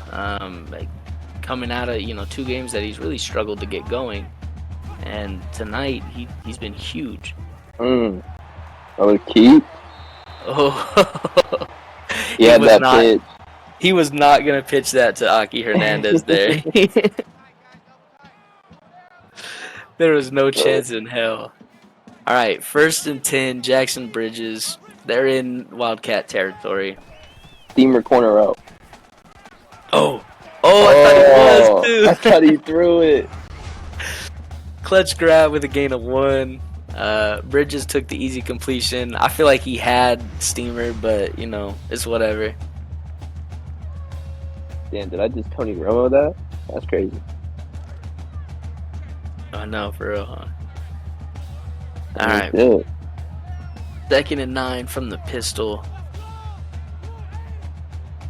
Coming out of 2 games that he's really struggled to get going, and tonight he's been huge. Another keep. Oh, he had that pitch. He was not gonna pitch that to Aki Hernandez there. There was no chance in hell. All right, 1st and 10, Jackson Bridges. They're in Wildcat territory. Steamer corner out. Oh, I thought he was too. I thought he threw it. Clutch grab with a gain of 1. Bridges took the easy completion. I feel like he had Steamer, but it's whatever. Damn, did I just Tony Romo that? That's crazy. I know, for real, huh? All right. 2nd and 9 from the pistol.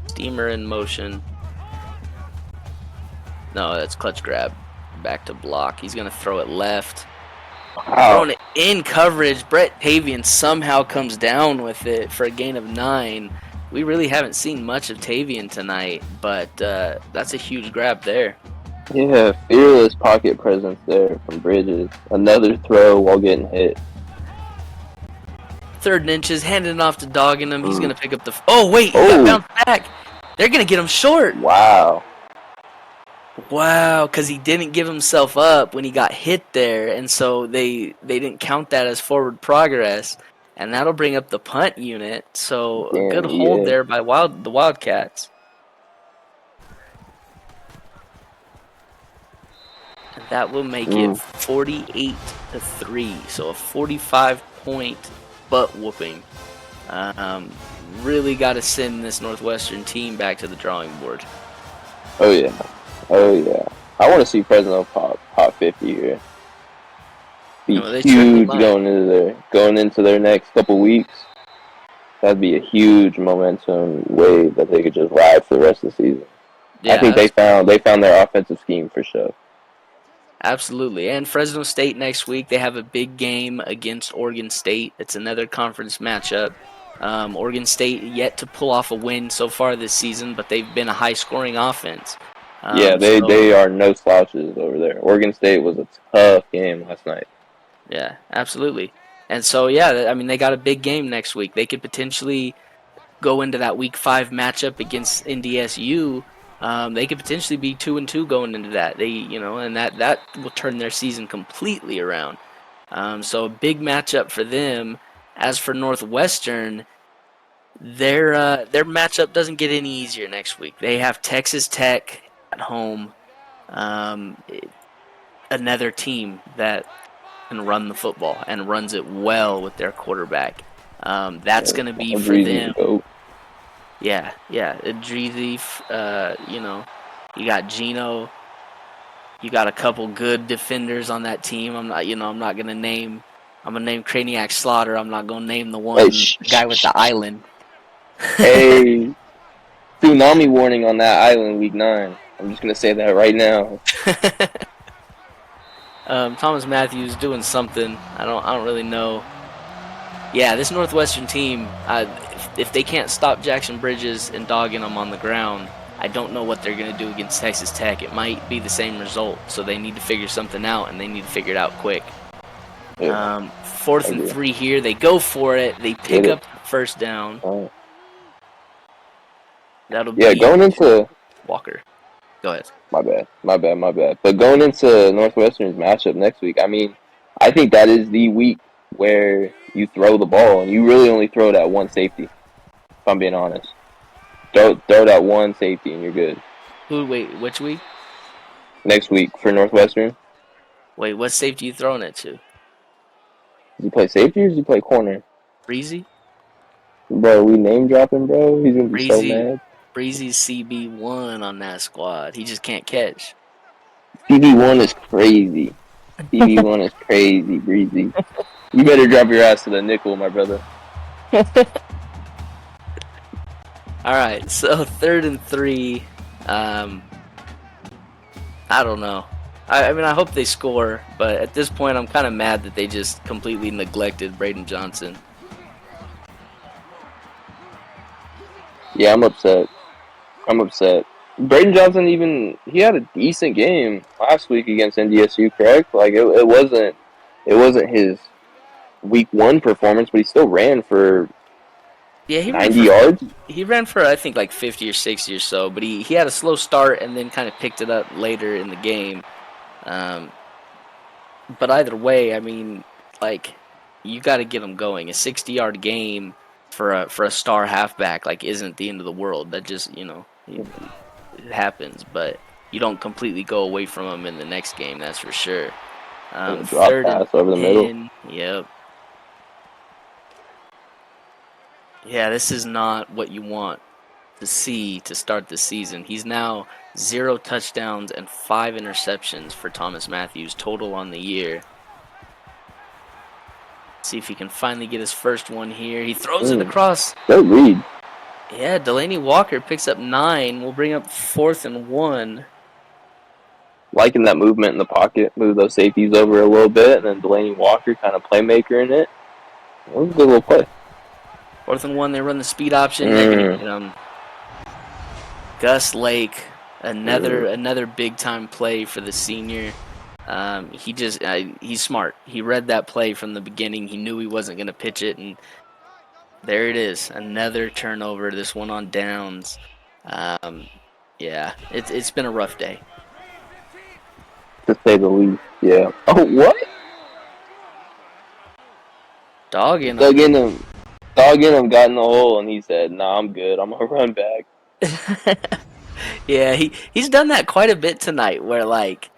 Steamer in motion. No, that's clutch grab. Back to block. He's going to throw it left. Wow. Throwing it in coverage. Brett Tavian somehow comes down with it for a gain of 9. We really haven't seen much of Tavian tonight, but that's a huge grab there. Yeah, fearless pocket presence there from Bridges. Another throw while getting hit. 3rd and inches, handing it off to Dogging him. He's going to pick up the... Oh, wait, he got bounced back. They're going to get him short. Wow, because he didn't give himself up when he got hit there, and so they didn't count that as forward progress, and that'll bring up the punt unit. So a good hold there by the Wildcats. That will make it Mm. 48-3. So a 45-point butt whooping. Um, really got to send this Northwestern team back to the drawing board. Oh yeah, oh yeah. I want to see Fresno pop 50 here. Be Well, they certainly huge might. going into their next couple weeks. That'd be a huge momentum wave that they could just ride for the rest of the season. I think Yeah, they found their offensive scheme for sure. absolutely. And Fresno State next week, they have a big game against Oregon State. It's another conference matchup. Oregon State yet to pull off a win so far this season, but they've been a high-scoring offense. Yeah, So they are no slouches over there. Oregon State was a tough game last night. yeah, absolutely. And so yeah, I mean they got a big game next week. They could potentially go into that Week 5 matchup against NDSU. They could potentially be 2-2 going into that. And that will turn their season completely around. So a big matchup for them. As for Northwestern, their matchup doesn't get any easier next week. They have Texas Tech at home. Um, Another team that can run the football and runs it well with their quarterback. That's going to be for Breezy's them. a goat. Yeah. Dreezy, you got Gino. You got a couple good defenders on that team. I'm not gonna name. I'm gonna name Craniac Slaughter. I'm not gonna name Hey, the guy with the island. hey, tsunami warning on that island week 9. I'm just gonna say that right now. Thomas Matthews doing something. I don't really know. Yeah, this Northwestern team, if they can't stop Jackson Bridges and dogging him on the ground, I don't know what they're going to do against Texas Tech. It might be the same result, so they need to figure something out, and they need to figure it out quick. Yeah, Fourth I and agree. 3 here. They go for it. They Get pick it. up the first down. That'll Yeah, be going into Walker. Go ahead. my bad. But going into Northwestern's matchup next week, I mean, I think that is the week where you throw the ball and you really only throw that one safety. If I'm being honest, throw that one safety and you're good. Wait, which week? Next week for Northwestern, Wait, what safety you throwing it to? does he play safety or does he play corner? Breezy? Bro, we name dropping, bro. He's gonna be so Breezy, mad. Breezy's CB1 on that squad. He just can't catch. CB1 is crazy. CB1 is crazy, Breezy. You better drop your ass to the nickel, my brother. All right, so 3rd and 3. I don't know. I mean, I hope they score, but at this point, I'm kind of mad that they just completely neglected Braden Johnson. Yeah, I'm upset. Braden Johnson he had a decent game last week against NDSU, correct? Like it wasn't his week 1 performance, but he still ran for Yeah, 90 yards. he ran for I think like 50 or 60 or so, but he had a slow start and then kind of picked it up later in the game. Um, but either way, I mean, like you got to get him going. A 60-yard game for a star halfback like isn't the end of the world. That just it happens, but you don't completely go away from him in the next game. That's for sure. And a drop 3rd and pass over the middle. 10. Yep. Yeah, this is not what you want to see to start the season. He's now 0 touchdowns and 5 interceptions for Thomas Matthews total on the year. See if he can finally get his first one here. He throws it across. Good read. Yeah, Delaney Walker picks up 9. We'll bring up 4th and 1. Liking that movement in the pocket, move those safeties over a little bit, and then Delaney Walker kind of playmaker in it. That was a good little play. 4th and 1, they run the speed option. They're going to get him. Gus Lake, another big time play for the senior. He's smart. He read that play from the beginning. He knew he wasn't going to pitch it, and there it is. Another turnover. This one on downs. Yeah, it's been a rough day, To say the least. Yeah. Oh, what? Dog in Dug him. in him. Dog in him got in the hole, and he said, "Nah, I'm good. I'm gonna run back." Yeah, he's done that quite a bit tonight. Where like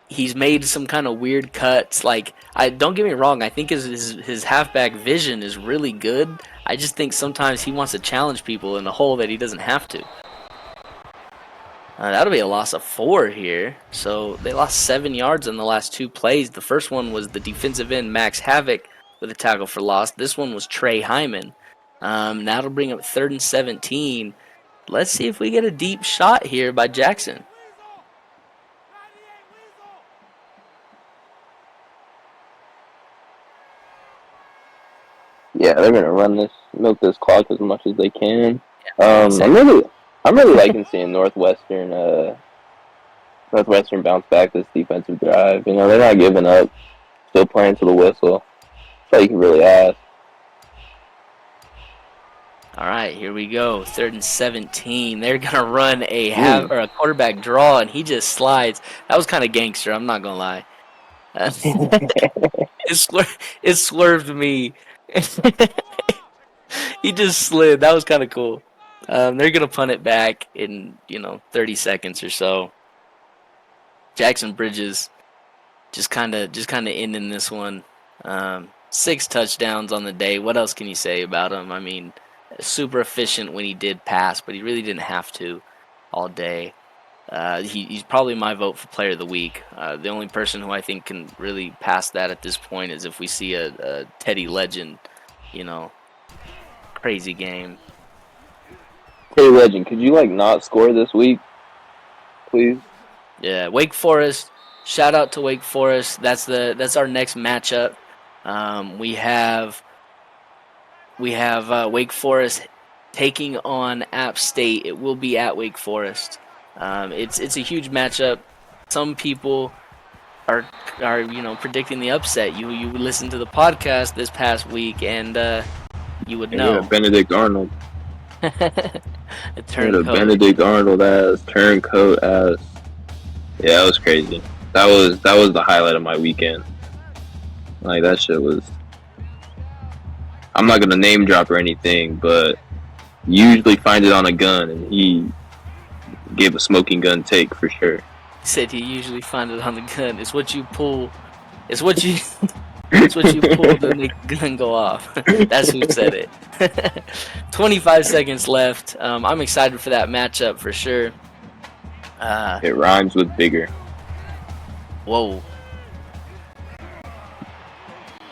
he's made some kind of weird cuts. Like, I don't get me wrong, I think his halfback vision is really good. I just think sometimes he wants to challenge people in a hole that he doesn't have to. That'll be a loss of 4 here. So they lost 7 yards in the last 2 plays. The first one was the defensive end Max Havoc with a tackle for loss. This one was Trey Hyman. That'll bring up 3rd and 17. Let's see if we get a deep shot here by Jackson. Yeah, they're gonna milk this clock as much as they can. Yeah, I'm really liking seeing Northwestern bounce back this defensive drive. You know, they're not giving up, still playing to the whistle. That's all you can really ask. All right, here we go. 3rd and 17. They're gonna run a quarterback draw, and he just slides. That was kind of gangster. I'm not gonna lie. It swerved me. He just slid. That was kind of cool. They're gonna punt it back in 30 seconds or so. Jackson Bridges just kind of ending this one. 6 touchdowns on the day. What else can you say about him? I mean, super efficient when he did pass, but he really didn't have to all day. He's probably my vote for player of the week. The only person who I think can really pass that at this point is if we see a Teddy Legend, crazy game. Teddy Legend, could you not score this week, please? Yeah, Wake Forest. Shout out to Wake Forest. That's our next matchup. We have Wake Forest taking on App State. It will be at Wake Forest. It's a huge matchup. Some people are predicting the upset. You listened to the podcast this past week, and you would know. Yeah, Benedict Arnold. Turncoat. Benedict Arnold as turncoat as. Yeah, that was crazy. That was the highlight of my weekend. That shit was. I'm not gonna name drop or anything, but you usually find it on a gun, and he gave a smoking gun take for sure. He said you usually find it on the gun. It's what you pull. It's what you pull to make the gun go off. That's who said it. 25 seconds left. I'm excited for that matchup for sure. It rhymes with bigger. Whoa.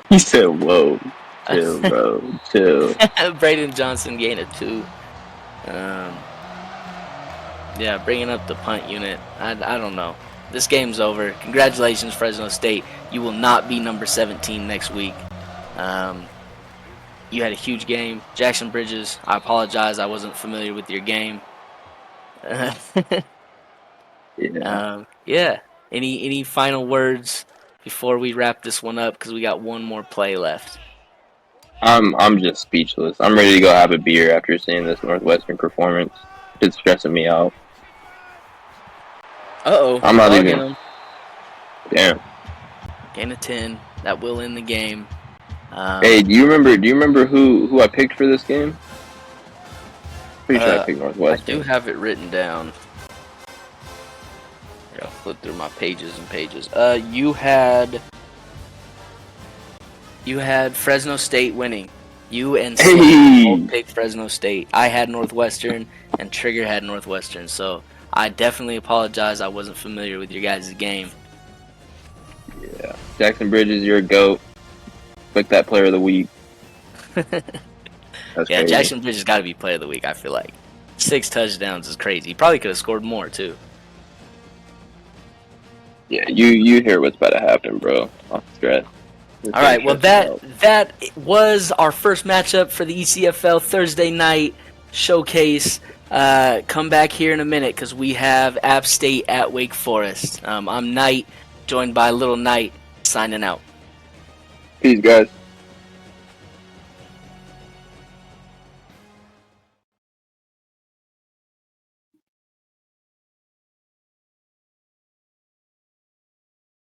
He said, "Whoa, chill, bro, chill." Braden Johnson gained a 2. Yeah, bringing up the punt unit. I don't know. This game's over. Congratulations, Fresno State. You will not be number 17 next week. You had a huge game. Jackson Bridges, I apologize. I wasn't familiar with your game. Yeah. Any final words before we wrap this one up? Because we got one more play left. I'm just speechless. I'm ready to go have a beer after seeing this Northwestern performance. It's stressing me out. Uh-oh. I'm not even. Damn. Gain of 10. That will end the game. Hey, do you remember who I picked for this game? Pretty sure I picked Northwestern. I do have it written down. Here, I'll flip through my pages and pages. You had Fresno State winning. You and Sam both picked Fresno State. I had Northwestern, and Trigger had Northwestern. So I definitely apologize. I wasn't familiar with your guys' game. Yeah, Jackson Bridges, you're a GOAT. Pick that player of the week. That's crazy. Jackson Bridges got to be player of the week. I feel like 6 touchdowns is crazy. He probably could have scored more too. Yeah, you hear what's about to happen, bro. Off stress. All right, well that was our first matchup for the ECFL Thursday night showcase. Come back here in a minute because we have App State at Wake Forest. I'm Knight, joined by Little Knight, signing out. Peace, guys.